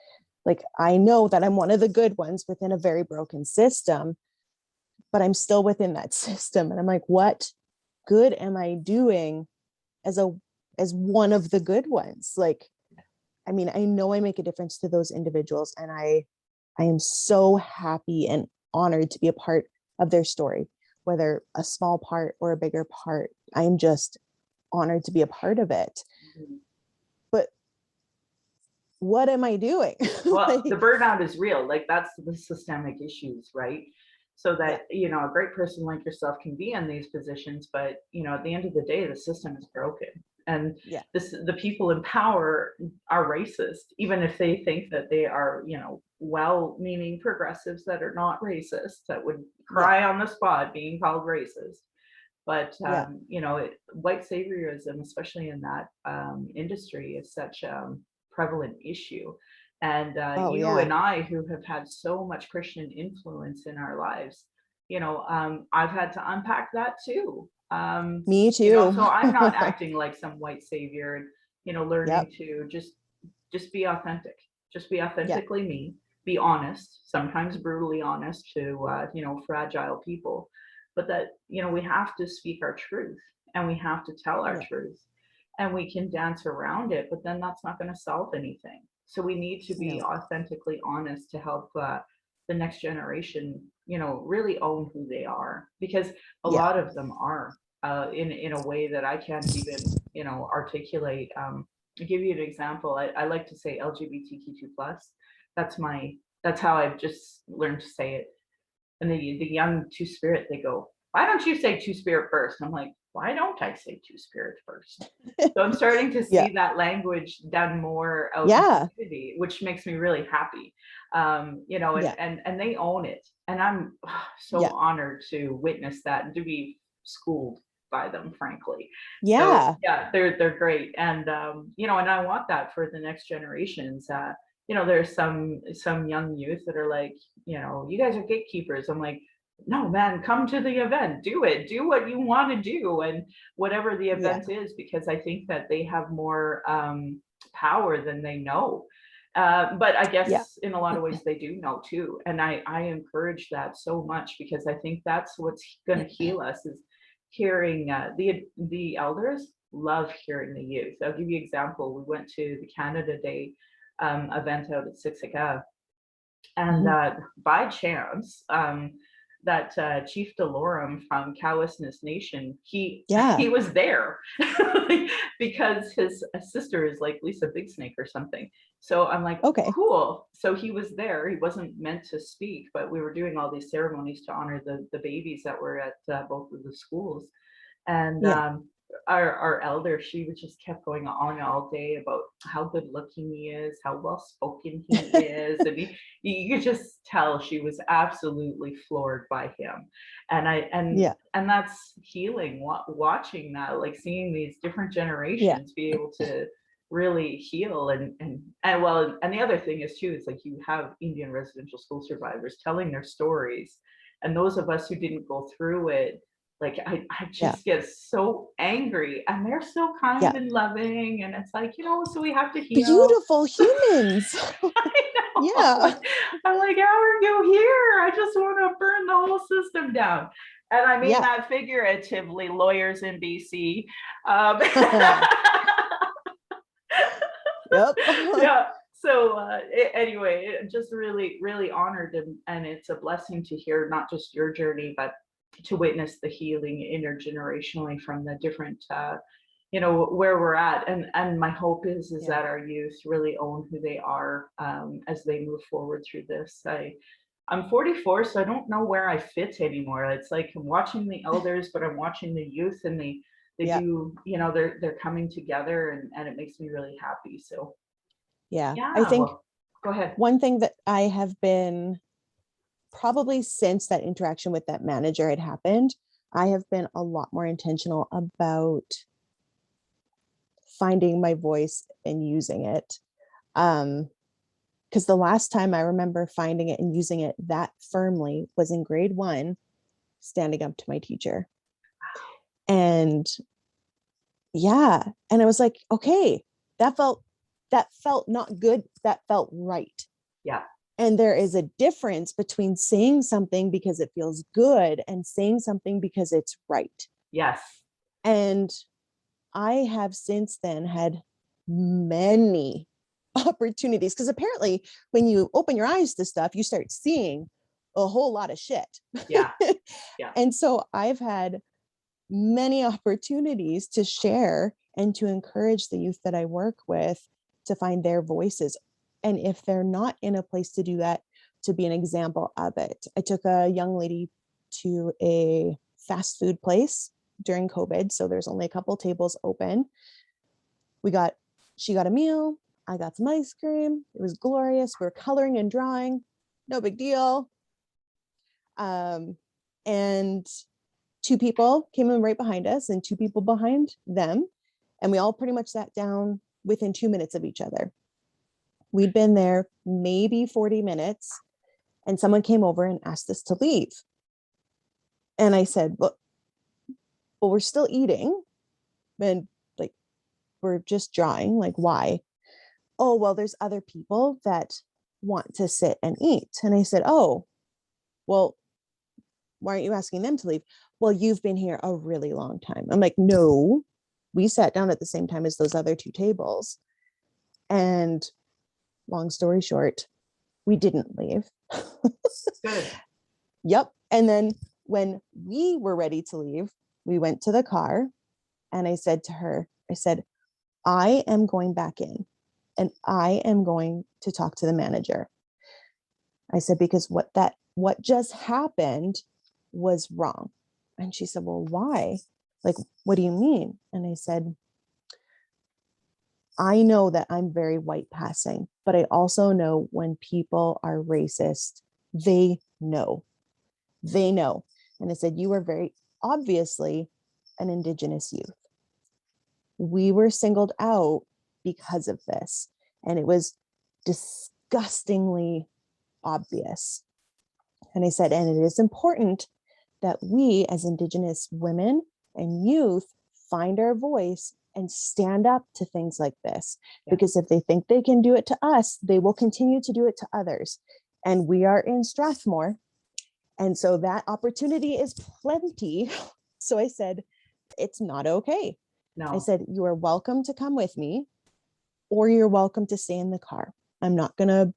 like, I know that I'm one of the good ones within a very broken system, but I'm still within that system. And I'm like, what good am I doing as one of the good ones? Like, I mean, I know I make a difference to those individuals, and I am so happy and honored to be a part of their story, whether a small part or a bigger part. I'm just honored to be a part of it. But what am I doing? well, the Like, burnout is real. Like, that's the systemic issues, right? So yeah. that, a great person like yourself can be in these positions, but at the end of the day, the system is broken. And Yeah. the people in power are racist, even if they think that they are, well-meaning progressives that are not racist, that would Yeah. cry on the spot being called racist. But Yeah. white saviorism, especially in that industry, is such a prevalent issue. And Oh you yeah. and I, who have had so much Christian influence in our lives, I've had to unpack that too. Me too. So I'm not acting like some white savior, and Yep. learning to just just be authentic. Just be Yeah. authentically me. Be honest, sometimes brutally honest to fragile people, but that we have to speak our truth and we have to tell our Yeah. truth, and we can dance around it, but then that's not going to solve anything. So we need to be No. authentically honest to help the next generation, really own who they are, because a Yeah. lot of them are in a way that I can't even articulate. I'll give you an example. I like to say LGBTQ2 plus. That's my that's how I've just learned to say it. And the young two spirit, they go, why don't you say two spirit first? I'm like, why don't I say two spirit first? So I'm starting to Yeah. see that language done more out in the Yeah. community, which makes me really happy. And, Yeah. and they own it. And I'm so Yeah. honored to witness that and to be schooled by them, frankly. So Yeah. yeah, they're great. And and I want that for the next generations. There's some young youth that are like, you guys are gatekeepers. I'm like, no, man, come to the event, do what you want to do, and whatever the Yeah. event is, because I think that they have more power than they know. But I Yeah. guess in a lot of ways they do know too, and I encourage that so much, because I think that's what's going to heal us, is hearing the elders love hearing the youth. I'll give you an example. We went to the Canada Day event out at Siksika, and Mhm. by chance, that Chief Delorum from Cowessness Nation, he Yeah. he was there because his sister is like Lisa Big Snake or something. So I'm like, Okay. cool. So he was there. He wasn't meant to speak, but we were doing all these ceremonies to honor the babies that were at both of the schools. And Yeah. our elder, she was just kept going on all day about how good looking he is, how well spoken he is, and you could just tell she was absolutely floored by him. And I and Yeah. and that's healing. Watching that, like seeing these different Yeah. generations be able to really heal, and the other thing is too, is like you have Indian residential school survivors telling their stories, and those of us who didn't go through it, like I Yeah. just get so angry, and they're so kind Yeah. and loving, and it's like, so we have to heal. Beautiful humans. I know. Yeah. I'm like, how are you here? I just want to burn the whole system down. And I mean Yeah. that figuratively, lawyers in BC. Yep. Yeah. So anyway, just really, really honored, and it's a blessing to hear not just your journey, but to witness the healing intergenerationally from the different, where we're at. And my hope is Yeah. that our youth really own who they are as they move forward through this. I'm 44, so I don't know where I fit anymore. It's like I'm watching the elders, but I'm watching the youth, and they Yeah. do, they're coming together, and it makes me really happy. So Yeah. I yeah, think well, go ahead. one thing that I have been, probably since that interaction with that manager had happened, I have been a lot more intentional about finding my voice and using it. Because the last time I remember finding it and using it that firmly was in grade 1, standing up to my teacher. And yeah, and I was like, okay, that felt not good, that felt right. Yeah. And there is a difference between saying something because it feels good and saying something because it's right. Yes. And I have since then had many opportunities, because apparently when you open your eyes to stuff, you start seeing a whole lot of shit. Yeah. Yeah. And so I've had many opportunities to share and to encourage the youth that I work with to find their voices. And if they're not in a place to do that, to be an example of it. I took a young lady to a fast food place during COVID. So there's only a couple tables open. She got a meal. I got some ice cream. It was glorious. We're coloring and drawing. No big deal. And 2 people came in right behind us and 2 people behind them. And we all pretty much sat down within 2 minutes of each other. We'd been there maybe 40 minutes, and someone came over and asked us to leave. And I said, well, we're still eating, and like, we're just drawing, like, why? oh, well, there's other people that want to sit and eat. And I said, oh, well, why aren't you asking them to leave? Well, you've been here a really long time. I'm like, no, we sat down at the same time as those other two tables. And long story short, we didn't leave. Good. Yep. And then when we were ready to leave, we went to the car and I said to her, I said, I am going back in and I am going to talk to the manager. I said, because what just happened was wrong. And she said, well, why? Like, what do you mean? And I said, I know that I'm very white passing, but I also know when people are racist, they know. They know. And I said, you are very obviously an Indigenous youth. We were singled out because of this. And it was disgustingly obvious. And I said, and it is important that we as Indigenous women and youth find our voice and stand up to things like this. Yeah. Because if they think they can do it to us, they will continue to do it to others. And we are in Strathmore. And so that opportunity is plenty. So I said, it's not okay. No. I said, you are welcome to come with me, or you're welcome to stay in the car. I'm not gonna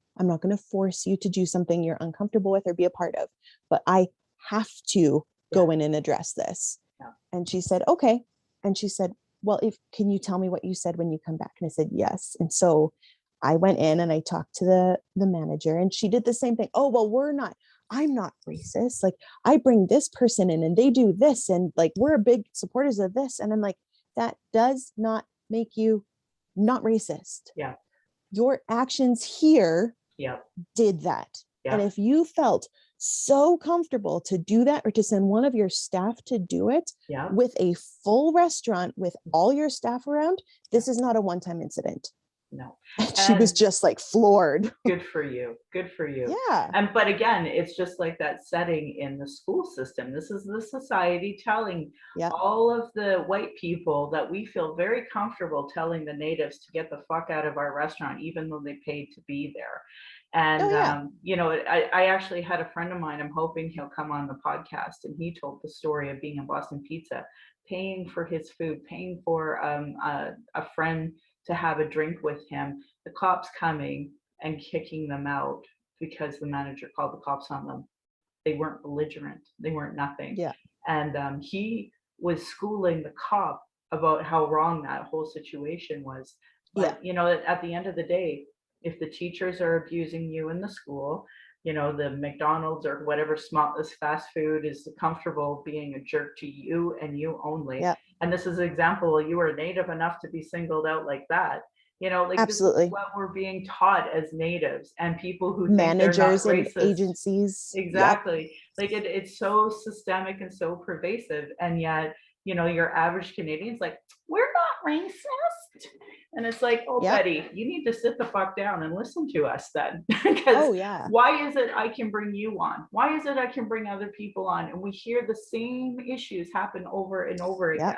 force you to do something you're uncomfortable with or be a part of, but I have to go in and address this. Yeah. And she said, okay. And she said, well, can you tell me what you said when you come back? And I said, yes. And so I went in and I talked to the manager, and she did the same thing. Oh, well, I'm not racist. Like, I bring this person in and they do this, and like, we're big supporters of this. And I'm like, that does not make you not racist. Yeah. Your actions here did that. Yeah. And if you felt so comfortable to do that, or to send one of your staff to do it with a full restaurant with all your staff around, this is not a one-time incident. No. And she was just like floored. Good for you. Good for you. Yeah. But again, it's just like that setting in the school system. This is the society telling all of the white people that we feel very comfortable telling the natives to get the fuck out of our restaurant, even though they paid to be there. And, you know, I actually had a friend of mine, I'm hoping he'll come on the podcast, and he told the story of being in Boston Pizza, paying for his food, paying for a friend to have a drink with him, the cops coming and kicking them out because the manager called the cops on them. They weren't belligerent. They weren't nothing. Yeah. And he was schooling the cop about how wrong that whole situation was. But, you know, at the end of the day, if the teachers are abusing you in the school, you know, the McDonald's or whatever this fast food is comfortable being a jerk to you and you only. And this is an example, you were native enough to be singled out like that. You know, like absolutely. This is what we're being taught as natives and people who managers think they're and not racist. agencies. Exactly. Like it's so systemic and so pervasive. And yet, you know, your average Canadian's like, we're not racist. And it's like, oh, Betty, you need to sit the fuck down and listen to us then. Because why is it I can bring you on? Why is it I can bring other people on? And we hear the same issues happen over and over again.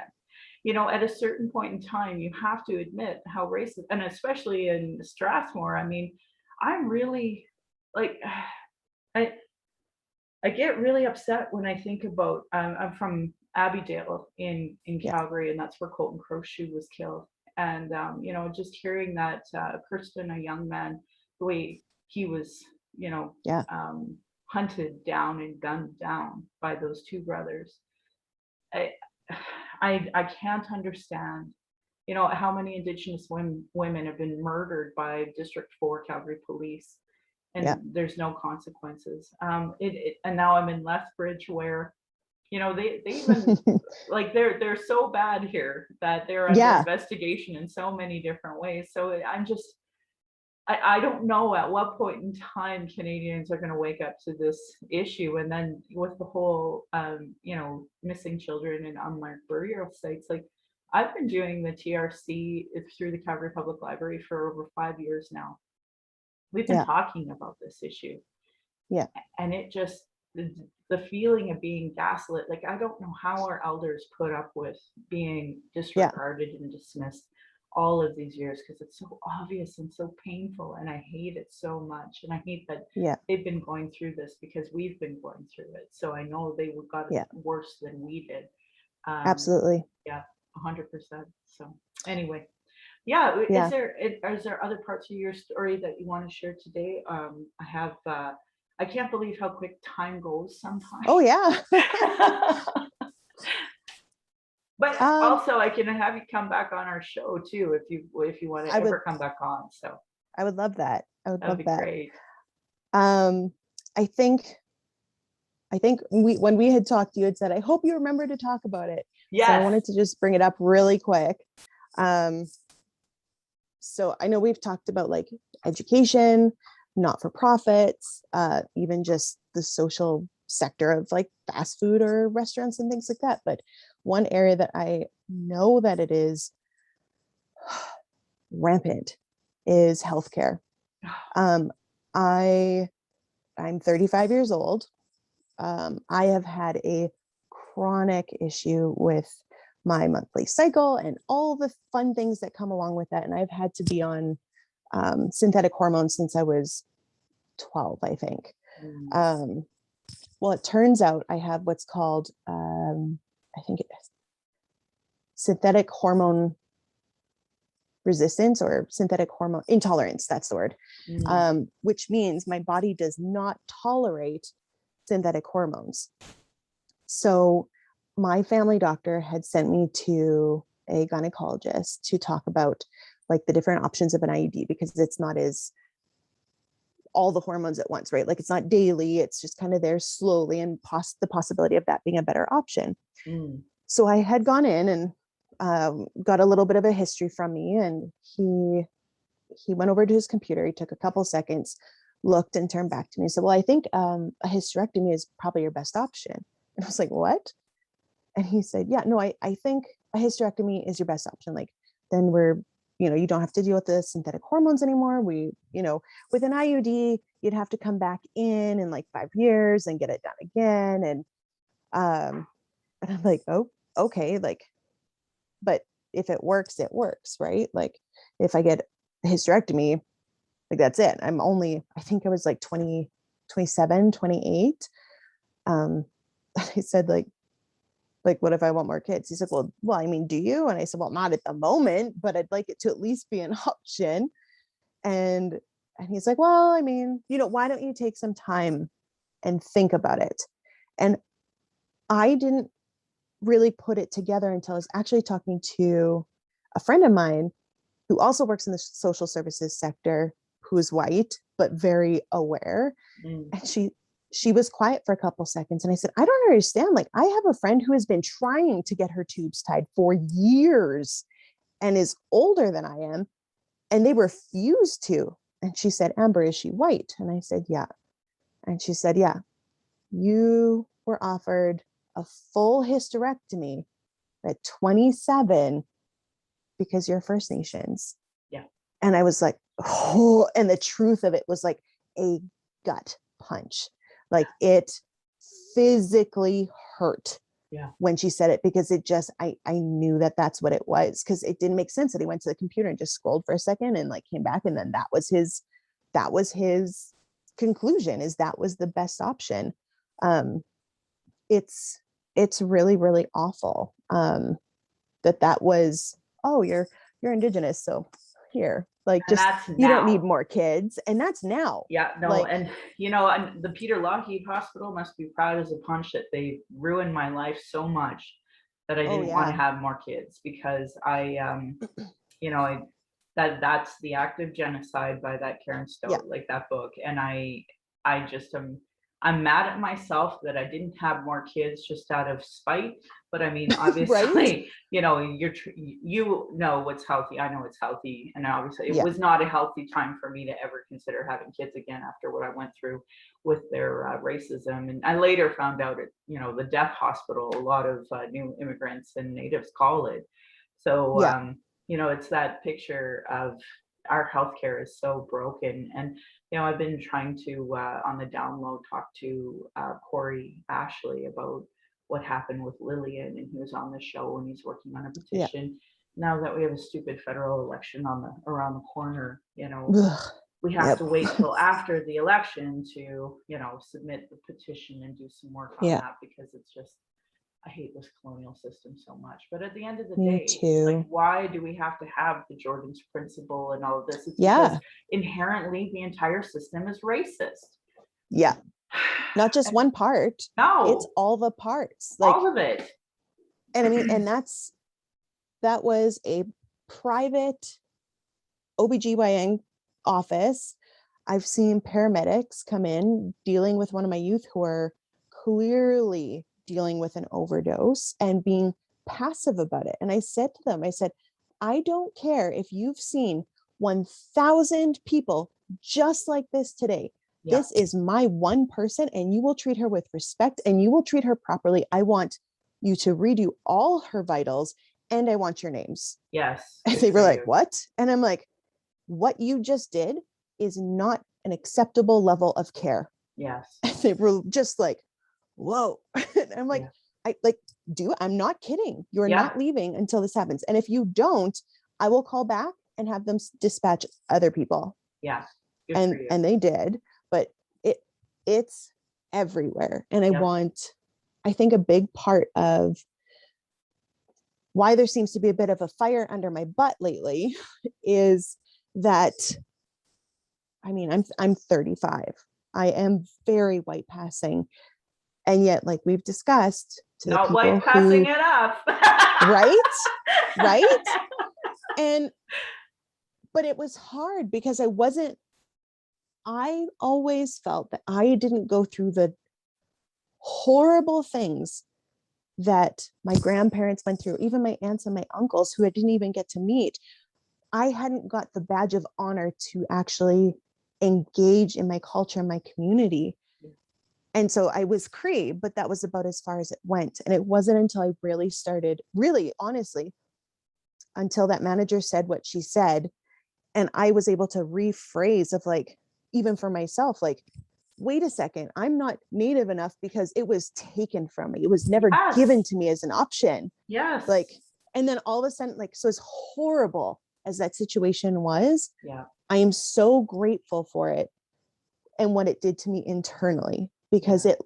You know, at a certain point in time, you have to admit how racist, and especially in Strathmore, I mean, I'm really like, I get really upset when I think about, I'm from Abbeydale in Calgary, and that's where Colton Crowshoe was killed. And, you know, just hearing that Kirsten, a young man, the way he was, you know, hunted down and gunned down by those two brothers. I can't understand, you know, how many Indigenous women have been murdered by District 4 Calgary police, and there's no consequences. And now I'm in Lethbridge, where, you know, they even like they're so bad here that they're under investigation in so many different ways. So I don't know at what point in time Canadians are going to wake up to this issue. And then with the whole, you know, missing children and unmarked burial sites, like I've been doing the TRC through the Calgary Public Library for over 5 years now. We've been talking about this issue. And it just, the feeling of being gaslit, like I don't know how our elders put up with being disregarded and dismissed. all of these years because it's so obvious and so painful, and I hate it so much. And I hate that Yeah. they've been going through this because we've been going through it. So I know they got it Yeah. worse than we did. Absolutely. Yeah, 100%. So anyway, yeah. Yeah. Is there other parts of your story that you want to share today? I have. I can't believe how quick time goes sometimes. Oh yeah. But um, also, I can have you come back on our show too if you want to I would ever come back on. So I would love that. I would that'd love be that. great. Um, I think when we had talked, you had said, I hope you remember to talk about it. So I Yes. wanted to just bring it up really quick. Um, so I know we've talked about like education, not-for-profits, even just the social sector of like fast food or restaurants and things like that. But one area that I know that it is rampant is healthcare. Um, I I'm 35 years old. I have had a chronic issue with my monthly cycle and all the fun things that come along with that. And I've had to be on synthetic hormones since I was 12, I think. Mm. Well, it turns out I have what's called, I think it is synthetic hormone resistance or synthetic hormone intolerance. That's the word, which means my body does not tolerate synthetic hormones. So my family doctor had sent me to a gynecologist to talk about like the different options of an IUD because it's not as all the hormones at once, right? Like it's not daily, it's just kind of there slowly and the possibility of that being a better option. Mm. So I had gone in and got a little bit of a history from me, and he went over to his computer. He took a couple seconds, looked, and turned back to me and said, well, I think a hysterectomy is probably your best option. And I was like, what? And he said, yeah, no, I think a hysterectomy is your best option. Like, then you don't have to deal with the synthetic hormones anymore. With an IUD, you'd have to come back in like 5 years and get it done again. And I'm like, oh, okay. Like, but if it works, right? Like, if I get a hysterectomy, like, that's it. I think I was like 20, 27, 28. I said, what if I want more kids? He said, well, I mean, do you? And I said, well, not at the moment, but I'd like it to at least be an option. And he's like, well, I mean, why don't you take some time and think about it? And I didn't really put it together until I was actually talking to a friend of mine who also works in the social services sector, who is white, but very aware. Mm. And she was quiet for a couple seconds. And I said, I don't understand. Like, I have a friend who has been trying to get her tubes tied for years and is older than I am, and they refuse to. And she said, Amber, is she white? And I said, yeah. And she said, yeah, you were offered a full hysterectomy at 27 because you're First Nations. Yeah. And I was like, oh, and the truth of it was like a gut punch. Like, it physically hurt when she said it, because I knew that that's what it was, because it didn't make sense that he went to the computer and just scrolled for a second and like came back, and then that was his conclusion, is that was the best option. It's really, really awful that was, oh, you're Indigenous, so here, like, And just, that's you don't need now. more kids. And that's now. Yeah, no, Like, and and the Peter Lougheed Hospital must be proud as a punch that they ruined my life so much that I oh didn't want to yeah, have more kids, because I that's the Active Genocide by that Karen yeah, Stowe, like that book. And I just I'm mad at myself that I didn't have more kids just out of spite. But I mean, right, obviously, you know what's healthy. I know it's healthy, and obviously, it yeah, was not a healthy time for me to ever consider having kids again after what I went through with their racism. And I later found out at the death hospital, a lot of new immigrants and natives call it. So yeah, it's that picture of our healthcare is so broken. And I've been trying to on the download talk to Corey Ashley about what happened with Lillian, and he was on the show and he's working on a yeah, petition. now that we have a stupid federal election around the corner, Ugh, we have yep. to wait till after the election to, submit the petition and do some work on Yeah, that, because it's just, I hate this colonial system so much. But at the end of the me day, like, too. why do we have to have the Jordan's principle and all of this? It's because Yeah, inherently the entire system is racist. yeah. Not just one part, it's No, all the parts. all Like, of it. and I mean, and that was a private OBGYN office. I've seen paramedics come in dealing with one of my youth who are clearly dealing with an overdose and being passive about it. And I said to them, I said, I don't care if you've seen 1,000 people just like this today. Yeah. This is my one person, and you will treat her with respect and you will treat her properly. I want you to redo all her vitals, and I want your names. Yes. And they were like, what? And I'm like, what you just did is not an acceptable level of care. Yes. And they were just like, whoa. And I'm like, yeah. I'm not kidding. You're not leaving until this happens. And if you don't, I will call back and have them dispatch other people. Yeah. And they did, but it's everywhere. And I think a big part of why there seems to be a bit of a fire under my butt lately is that, I mean, I'm 35. I am very white passing. And yet, like we've discussed, not white passing it up. Right. But it was hard because I always felt that I didn't go through the horrible things that my grandparents went through, even my aunts and my uncles who I didn't even get to meet. I hadn't got the badge of honor to actually engage in my culture and my community. And so I was Cree, but that was about as far as it went. And it wasn't until I really started, really honestly, until that manager said what she said. And I was able to rephrase of like, even for myself, like, wait a second, I'm not Native enough because it was taken from me. It was never given to me as an option. Yes. Like, and then all of a sudden, like, so as horrible as that situation was, I am so grateful for it and what it did to me internally, because it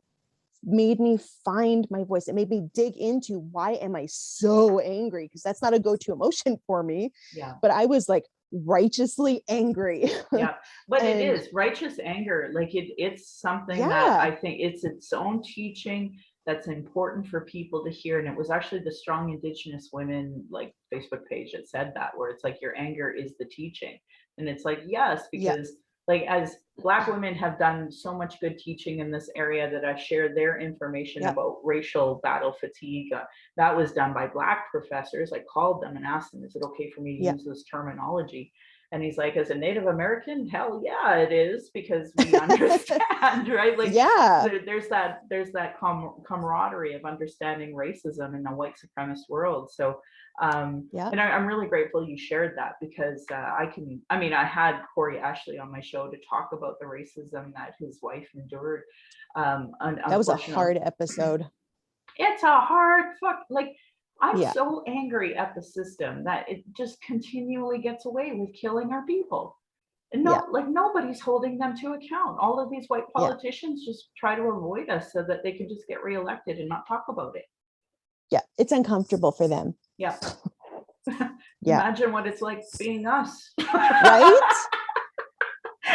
made me find my voice. It made me dig into why am I so angry? Because that's not a go-to emotion for me. Yeah. But I was like righteously angry. Yeah. But it is righteous anger. Like it's something that I think it's its own teaching that's important for people to hear. And it was actually the Strong Indigenous Women like Facebook page that said that, where it's like your anger is the teaching. And it's like, yes, because like as Black women have done so much good teaching in this area that I share their information about racial battle fatigue. That was done by Black professors. I called them and asked them, is it okay for me to use this terminology? And he's like, as a Native American, hell yeah, it is, because we understand, right? Like, there's that camaraderie of understanding racism in a white supremacist world. So, and I'm really grateful you shared that, because I had Corey Ashley on my show to talk about the racism that his wife endured. That was a hard episode. It's a hard I'm so angry at the system that it just continually gets away with killing our people. And nobody's holding them to account. All of these white politicians just try to avoid us so that they can just get reelected and not talk about it. Yeah, it's uncomfortable for them. Yeah. Imagine what it's like being us. Right?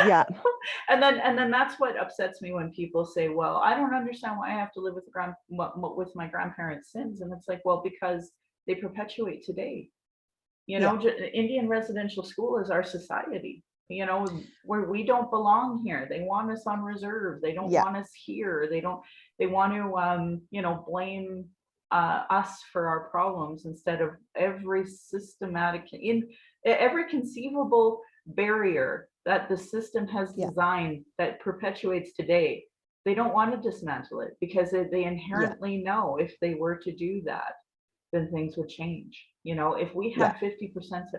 Yeah. And then that's what upsets me when people say, well, I don't understand why I have to live with my grandparents' sins. And it's like, well, because they perpetuate today. Indian residential school is our society, where we don't belong here. They want us on reserve. They don't want us here. They want to blame us for our problems, instead of every conceivable barrier that the system has designed that perpetuates today. They don't want to dismantle it, because they inherently know if they were to do that, then things would change. If we had 50%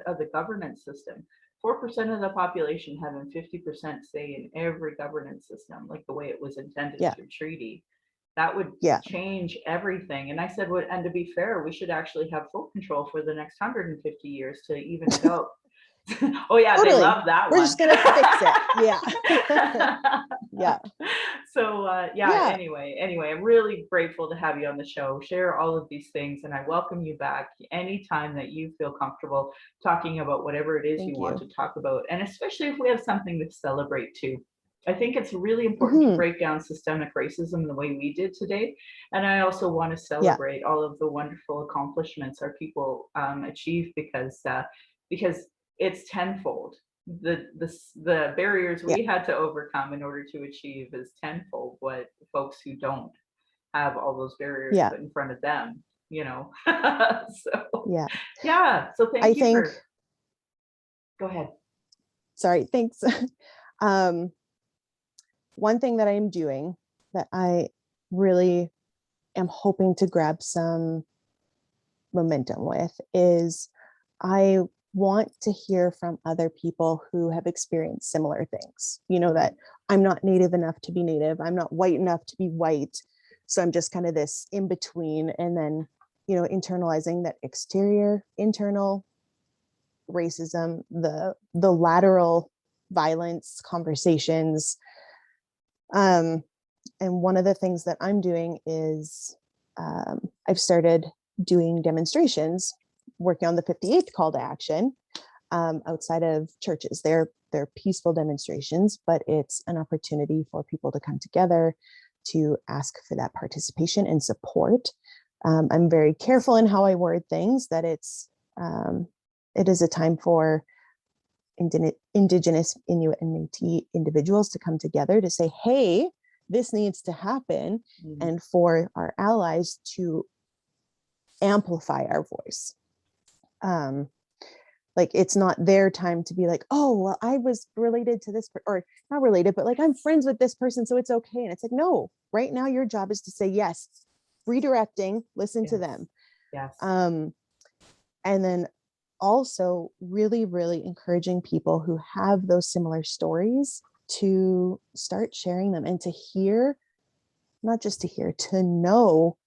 of the governance system, 4% of the population having 50% say in every governance system, like the way it was intended through treaty, that would Yeah. change everything. And I said, well, and to be fair, we should actually have full control for the next 150 years to even it out. Oh yeah, they Totally. love that We're one. just gonna fix it. Yeah. Yeah. So yeah, Yeah. anyway, I'm really grateful to have you on the show, share all of these things, and I welcome you back anytime that you feel comfortable talking about whatever it is you Thank want you. to talk about, and especially if we have something to celebrate too. I think it's really important to Hmm. break down systemic racism the way we did today. And I also want to Yeah. celebrate all of the wonderful accomplishments our people achieve, because it's tenfold. The barriers Yeah. we had to overcome in order to achieve is tenfold what folks who don't have all those barriers Yeah. put in front of them, you know. So Yeah. yeah, so I thank you think, for, go ahead. sorry, thanks. um, One thing that I'm doing that I really am hoping to grab some momentum with is I want to hear from other people who have experienced similar things. You know, that I'm not Native enough to be Native, I'm not white enough to be white. So I'm just kind of this in between. And then, you know, internalizing that exterior, internal racism, the lateral violence conversations. And one of the things that I'm doing is I've started doing demonstrations, working on the 58th call to action outside of churches. They're peaceful demonstrations, but it's an opportunity for people to come together to ask for that participation and support. I'm very careful in how I word things, that it is a time for Indigenous, Inuit, and Métis individuals to come together to say, hey, this needs to happen, and for our allies to amplify our voice. Like, it's not their time to be like, oh, well, I was related to this, or not related, but like, I'm friends with this person, so it's okay. And it's like, no, right now your job is to say, yes, redirecting, listen to them. Yes. And then also really, really encouraging people who have those similar stories to start sharing them, and to hear, not just to hear, to know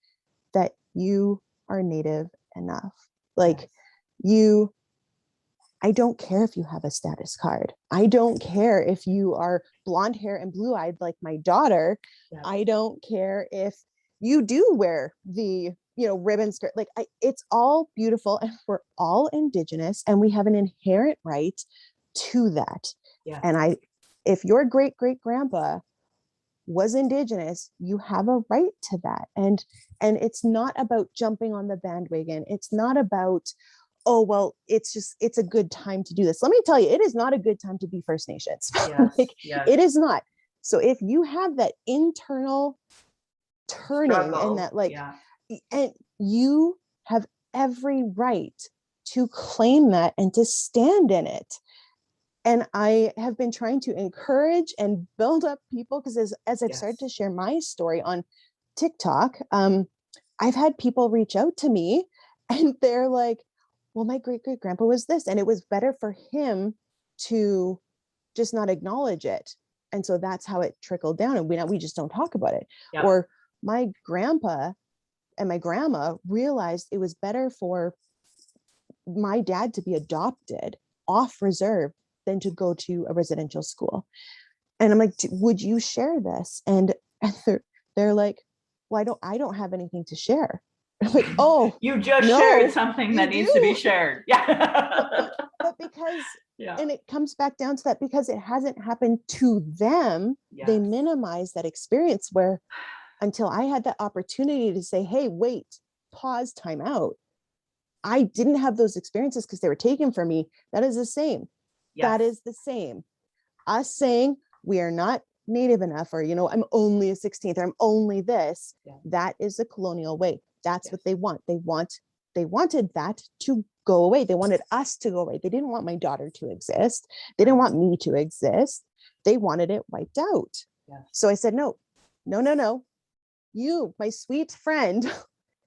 that you are Native enough. Like, you, I don't care if you have a status card. I don't care if you are blonde hair and blue eyed like my daughter. I don't care if you do wear the, you know, ribbon skirt. Like, it's all beautiful, and we're all Indigenous, and we have an inherent right to that. And if your great great grandpa was Indigenous, you have a right to that. And it's not about jumping on the bandwagon. It's not about, oh, well, it's a good time to do this. Let me tell you, it is not a good time to be First Nations. Like, it is not. So if you have that internal turning struggle, and that, like, and you have every right to claim that and to stand in it. And I have been trying to encourage and build up people, because as I've started to share my story on TikTok, I've had people reach out to me, and they're like, well, my great great grandpa was this, and it was better for him to just not acknowledge it. And so that's how it trickled down, and we just don't talk about it. Or my grandpa and my grandma realized it was better for my dad to be adopted off reserve than to go to a residential school. And I'm like, would you share this? And they're like, well, I don't have anything to share. I'm like, oh, you just shared something that needs to be shared. Yeah. But because, and it comes back down to that, because it hasn't happened to them, they minimize that experience, where until I had that opportunity to say, hey, wait, pause, time out, I didn't have those experiences because they were taken from me. That is the same. That is the same. Us saying we are not Native enough, or, you know, I'm only a 16th, or I'm only this. That is the colonial way. That's what they want. They wanted that to go away. They wanted us to go away. They didn't want my daughter to exist. They didn't want me to exist. They wanted it wiped out. So I said, no. You, my sweet friend,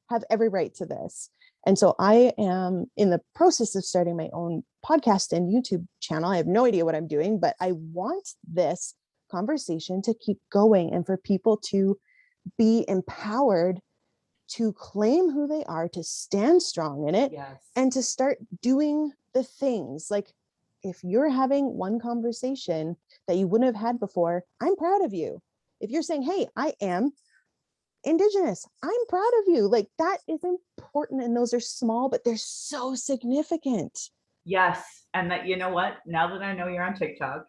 have every right to this. And so I am in the process of starting my own podcast and YouTube channel. I have no idea what I'm doing, but I want this conversation to keep going, and for people to be empowered to claim who they are, to stand strong in it, Yes. and to start doing the things. Like, if you're having one conversation that you wouldn't have had before, I'm proud of you. If you're saying, hey, I am Indigenous, I'm proud of you. Like, that is important. And those are small, but they're so significant. Yes. And that, you know what, now that I know you're on TikTok,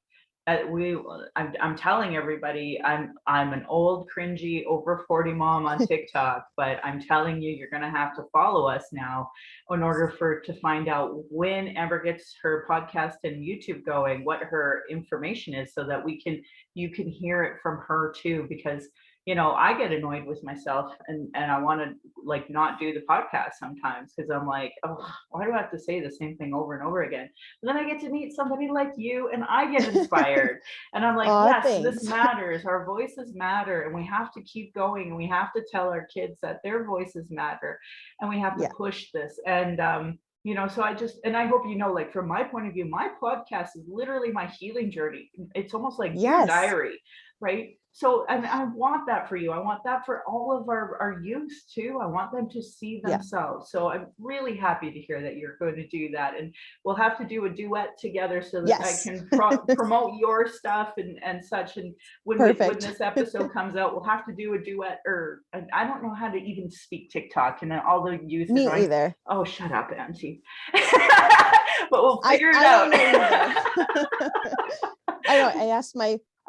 I'm telling everybody I'm an old cringy over 40 mom on TikTok, but I'm telling you, you're gonna have to follow us now in order to find out when Amber gets her podcast and YouTube going, what her information is, so that you can hear it from her too. Because I get annoyed with myself, and I want to like not do the podcast sometimes, because I'm like, oh, why do I have to say the same thing over and over again? But then I get to meet somebody like you and I get inspired. And I'm like, yes, Thanks. this matters. Our voices matter, and we have to keep going, and we have to tell our kids that their voices matter, and we have to push this. And so I hope like from my point of view, my podcast is literally my healing journey. It's almost like your diary, right? So, and I want that for you. I want that for all of our youth too. I want them to see themselves. So I'm really happy to hear that you're going to do that. And we'll have to do a duet together so that I can promote your stuff and such. And when this episode comes out, we'll have to do a duet, or I don't know how to even speak TikTok. And then all the youth Me are going, either. oh, shut up, Auntie. But we'll figure it out.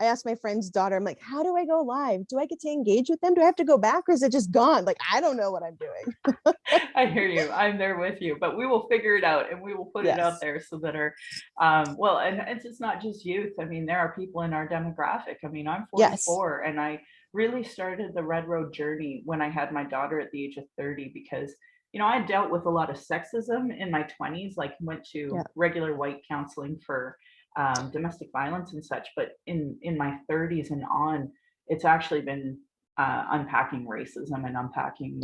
I asked my friend's daughter, I'm like, how do I go live? Do I get to engage with them? Do I have to go back, or is it just gone? Like, I don't know what I'm doing. I hear you. I'm there with you, but we will figure it out, and we will put it out there so that and it's not just youth. I mean, there are people in our demographic. I mean, I'm 44 and I really started the Red Road journey when I had my daughter at the age of 30, because I dealt with a lot of sexism in my 20s, like went to regular white counseling for domestic violence and such. But in my 30s and on, it's actually been unpacking racism and unpacking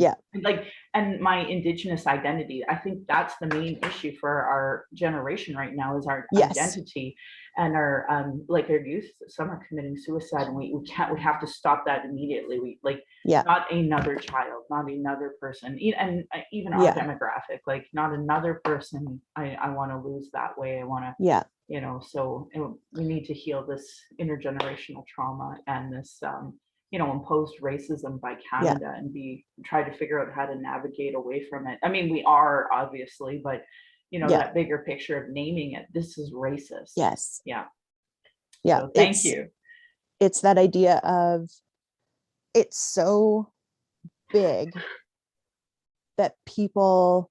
and my Indigenous identity. I think that's the main issue for our generation right now, is our identity, and our our youth. Some are committing suicide, and we have to stop that immediately. Not another child, not another person, and even our demographic, like not another person I want to lose that way. I want to so we need to heal this intergenerational trauma and this imposed racism by Canada, and try to figure out how to navigate away from it. I mean, we are obviously, but that bigger picture of naming it, this is racist. So thank you. It's that idea of, it's so big that people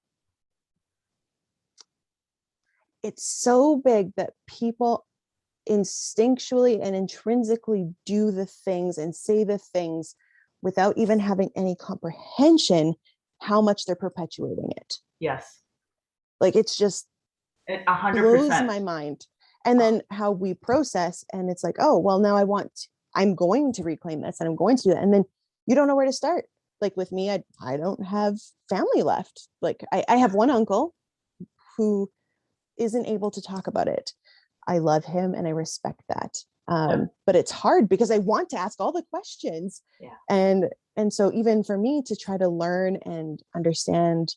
instinctually and intrinsically do the things and say the things without even having any comprehension how much they're perpetuating it. Yes. Like, it's just 100% blows my mind. And then how we process, and it's like, oh, well, now I'm going to reclaim this, and I'm going to do that. And then you don't know where to start. Like with me, I don't have family left. Like I have one uncle who isn't able to talk about it. I love him and I respect that. But it's hard because I want to ask all the questions. And so even for me to try to learn and understand,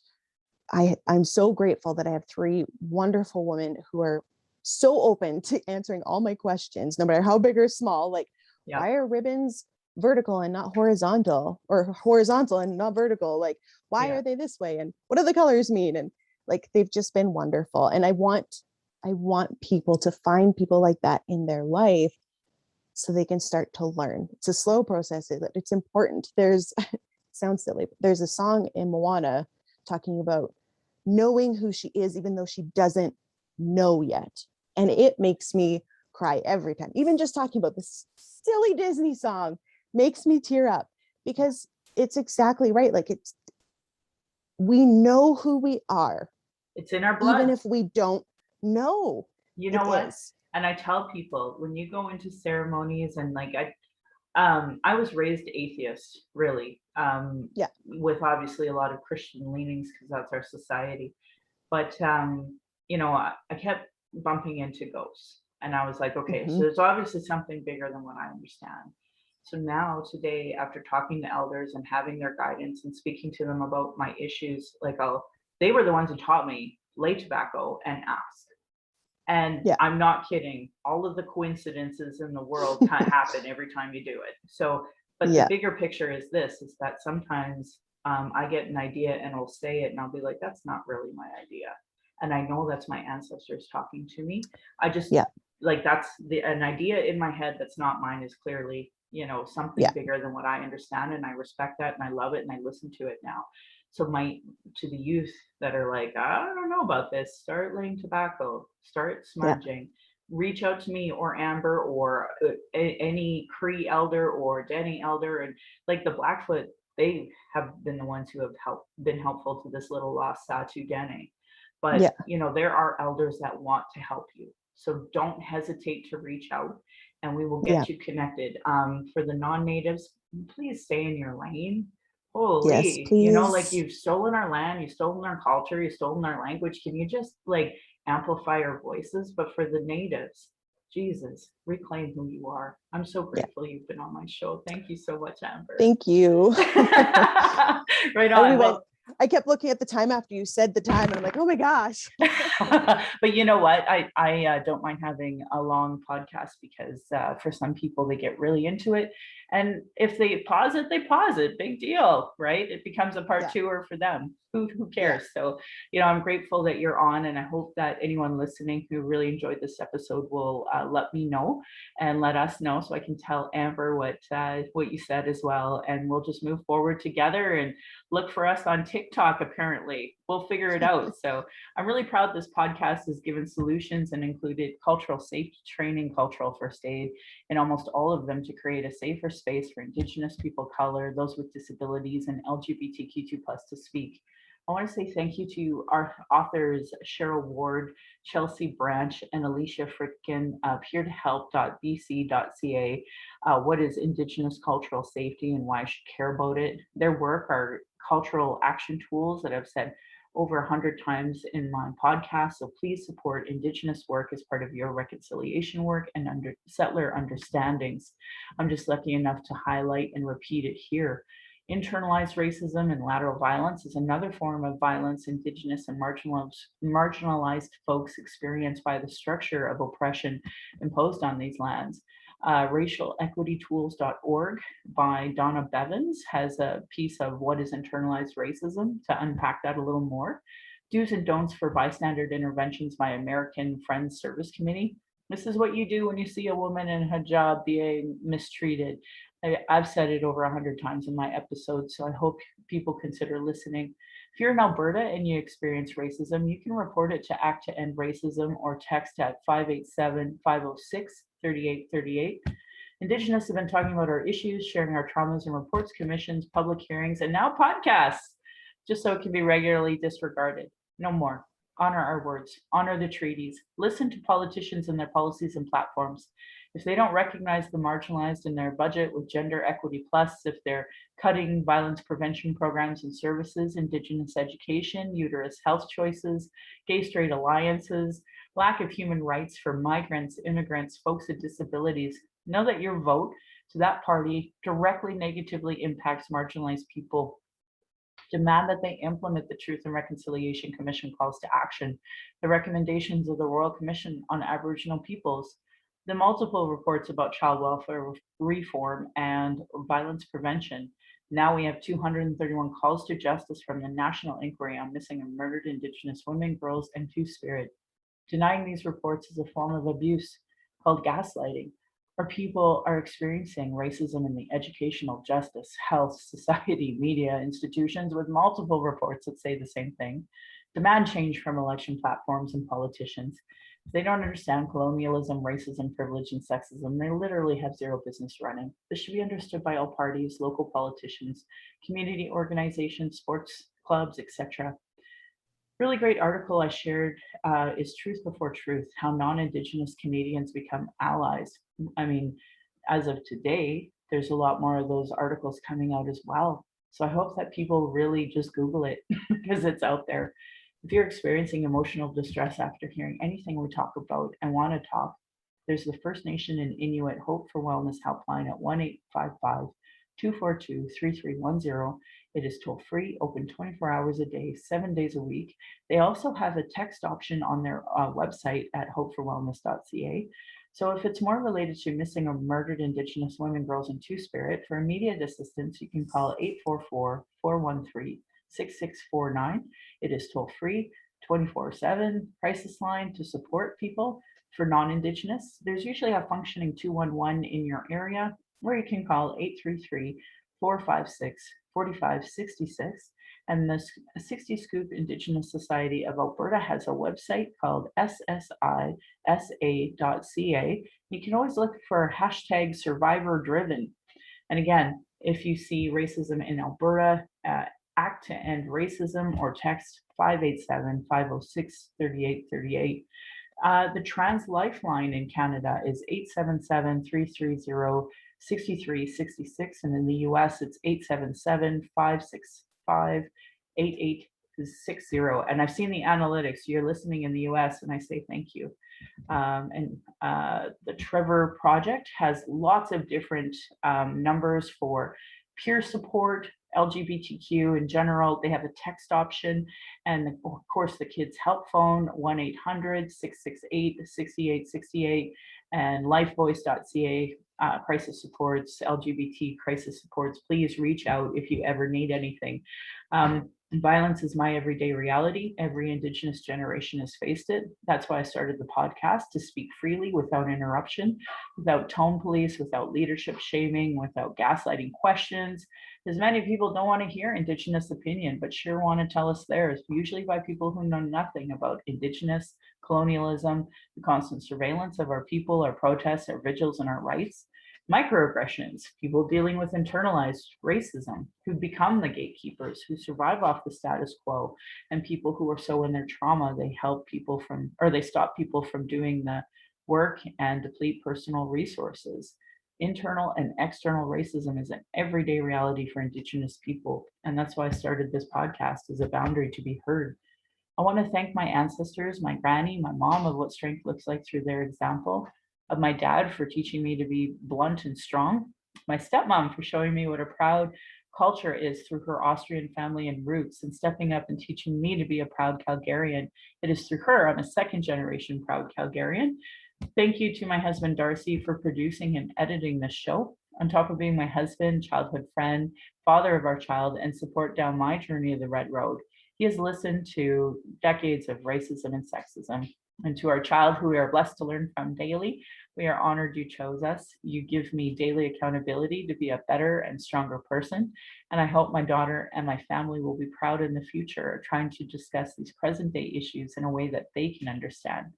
I'm so grateful that I have 3 wonderful women who are so open to answering all my questions, no matter how big or small. Like, why are ribbons vertical and not horizontal, or horizontal and not vertical? Like, why are they this way? And what do the colors mean? And like, they've just been wonderful. And I want people to find people like that in their life so they can start to learn. It's a slow process, but it's important. Sounds silly, but there's a song in Moana talking about knowing who she is, even though she doesn't know yet. And it makes me cry every time. Even just talking about this silly Disney song makes me tear up, because it's exactly right. Like, we know who we are. It's in our blood. Even if we don't know. You know what? And I tell people, when you go into ceremonies, and like I was raised atheist, really, with obviously a lot of Christian leanings, because that's our society. But I kept bumping into ghosts, and I was like, okay, so there's obviously something bigger than what I understand. So now today, after talking to elders and having their guidance and speaking to them about my issues, they were the ones who taught me lay tobacco and ask. And Yeah. I'm not kidding. All of the coincidences in the world can't happen every time you do it. So, but the Yeah. bigger picture is this, is that sometimes I get an idea and I'll say it and I'll be like, that's not really my idea. And I know that's my ancestors talking to me. I just Yeah. that's an idea in my head that's not mine is clearly, something Yeah. bigger than what I understand. And I respect that and I love it and I listen to it now. So to the youth that are like, I don't know about this, start laying tobacco, start Yeah. smudging, reach out to me or Amber or any Cree elder or Denny elder. And like the Blackfoot, they have been the ones who have been helpful to this little lost Satu Dene. But, Yeah. there are elders that want to help you. So don't hesitate to reach out and we will Yeah. get you connected. For the non-natives, please stay in your lane. Yes, Holy, like please. you've stolen our land, you've stolen our culture, you've stolen our language. Can you just like amplify our voices? But for the natives, Jesus, reclaim who you are. I'm so Yeah. grateful you've been on my show. Thank you so much, Amber. Thank you. Right And on. I kept looking at the time after you said the time and I'm like, oh my gosh. But you know what? I don't mind having a long podcast because for some people, they get really into it. And if they pause it, they pause it. Big deal, right? It becomes a part two-er for them. Who cares? So, I'm grateful that you're on, and I hope that anyone listening who really enjoyed this episode will let me know and let us know so I can tell Amber what you said as well. And we'll just move forward together and look for us on TikTok, apparently. We'll figure it out. So I'm really proud this podcast has given solutions and included cultural safety training, cultural first aid, and almost all of them to create a safer space for Indigenous people of color, those with disabilities, and LGBTQ2+ to speak. I want to say thank you to our authors, Cheryl Ward, Chelsea Branch, and Alicia Fritkin, peertohelp.bc.ca. What is Indigenous cultural safety and why I should care about it? Their work are cultural action tools that I've said over 100 times in my podcast. So please support Indigenous work as part of your reconciliation work and settler understandings. I'm just lucky enough to highlight and repeat it here. Internalized racism and lateral violence is another form of violence Indigenous and marginalized folks experience by the structure of oppression imposed on these lands. Racialequitytools.org by Donna Bevins has a piece of what is internalized racism to unpack that a little more. Do's and don'ts for bystander interventions by American Friends Service Committee. This is what you do when you see a woman in a hijab being mistreated. I've said it over 100 times in my episodes, so I hope people consider listening. If you're in Alberta and you experience racism, you can report it to Act to End Racism or text at 587-506-3838. Indigenous have been talking about our issues, sharing our traumas and reports, commissions, public hearings, and now podcasts, just so it can be regularly disregarded. No more. Honor our words, honor the treaties, listen to politicians and their policies and platforms. If they don't recognize the marginalized in their budget with Gender Equity Plus, if they're cutting violence prevention programs and services, Indigenous education, uterus health choices, gay-straight alliances, lack of human rights for migrants, immigrants, folks with disabilities, know that your vote to that party directly negatively impacts marginalized people. Demand that they implement the Truth and Reconciliation Commission calls to action, the recommendations of the Royal Commission on Aboriginal Peoples, the multiple reports about child welfare reform and violence prevention. Now we have 231 calls to justice from the National Inquiry on Missing and Murdered Indigenous Women, Girls, and Two-Spirit. Denying these reports is a form of abuse called gaslighting. Our people are experiencing racism in the educational, justice, health, society, media, institutions with multiple reports that say the same thing. Demand change from election platforms and politicians. If they don't understand colonialism, racism, privilege, and sexism, they literally have zero business running. This should be understood by all parties, local politicians, community organizations, sports clubs, etc. Really great article I shared is Truth Before Truth, how non-Indigenous Canadians become allies. I mean, as of today, there's a lot more of those articles coming out as well. So I hope that people really just Google it because it's out there. If you're experiencing emotional distress after hearing anything we talk about and want to talk, There's the First Nation and Inuit Hope for Wellness helpline at 1-855-242-3310. It is toll free, open 24 hours a day, 7 days a week. They also have a text option on their website at hopeforwellness.ca. So if it's more related to missing or murdered Indigenous women, girls, and Two-Spirit, for immediate assistance, you can call 844-413-6649. It is toll free, 24/7 crisis line to support people. For non-Indigenous, there's usually a functioning 211 in your area, where you can call 833-456-4566. And the 60 Scoop Indigenous Society of Alberta has a website called ssisa.ca. You can always look for hashtag survivor driven. And again, if you see racism in Alberta, act to end racism or text 587-506-3838. The Trans Lifeline in Canada is 877-330-6366, and in the US it's 877-565-8860. And I've seen the analytics. You're listening in the US, and I say thank you. The Trevor Project has lots of different numbers for peer support, LGBTQ in general. They have a text option, and of course the kids help phone 1-800-668-6868, and lifevoice.ca, crisis supports, LGBT crisis supports. Please reach out if you ever need anything. Violence is my everyday reality. Every Indigenous generation has faced it. That's why I started the podcast, to speak freely without interruption, without tone police, without leadership shaming, without gaslighting questions. Because many people don't want to hear Indigenous opinion, but sure want to tell us theirs, usually by people who know nothing about Indigenous, colonialism, the constant surveillance of our people, our protests, our vigils, and our rights. Microaggressions, people dealing with internalized racism, who become the gatekeepers, who survive off the status quo, and people who are so in their trauma, they help people from, or they stop people from doing the work and deplete personal resources. Internal and external racism is an everyday reality for Indigenous people, and that's why I started this podcast, as a boundary to be heard. I want to thank my ancestors, my granny, my mom, of what strength looks like through their example, of my dad for teaching me to be blunt and strong, my stepmom for showing me what a proud culture is through her Austrian family and roots, and stepping up and teaching me to be a proud Calgarian. It is through her I'm a second generation proud Calgarian. Thank you to my husband Darcy for producing and editing this show. On top of being my husband, childhood friend, father of our child, and support down my journey of the Red Road, he has listened to decades of racism and sexism. And to our child, who we are blessed to learn from daily, we are honored you chose us. You give me daily accountability to be a better and stronger person. And I hope my daughter and my family will be proud in the future, trying to discuss these present day issues in a way that they can understand.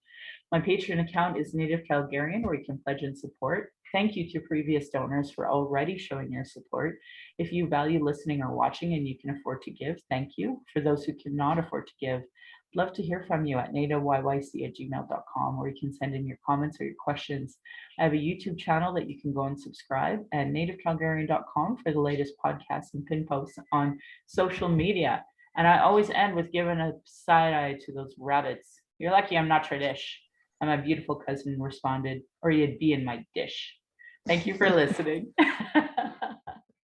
My Patreon account is Native Calgarian, where you can pledge and support. Thank you to previous donors for already showing your support. If you value listening or watching and you can afford to give, thank you. For those who cannot afford to give, I'd love to hear from you at nativeyyc@gmail.com, where you can send in your comments or your questions. I have a YouTube channel that you can go and subscribe, and nativecalgarian.com for the latest podcasts and pin posts on social media. And I always end with giving a side eye to those rabbits. You're lucky I'm not Tradish. And my beautiful cousin responded, or you'd be in my dish. Thank you for listening.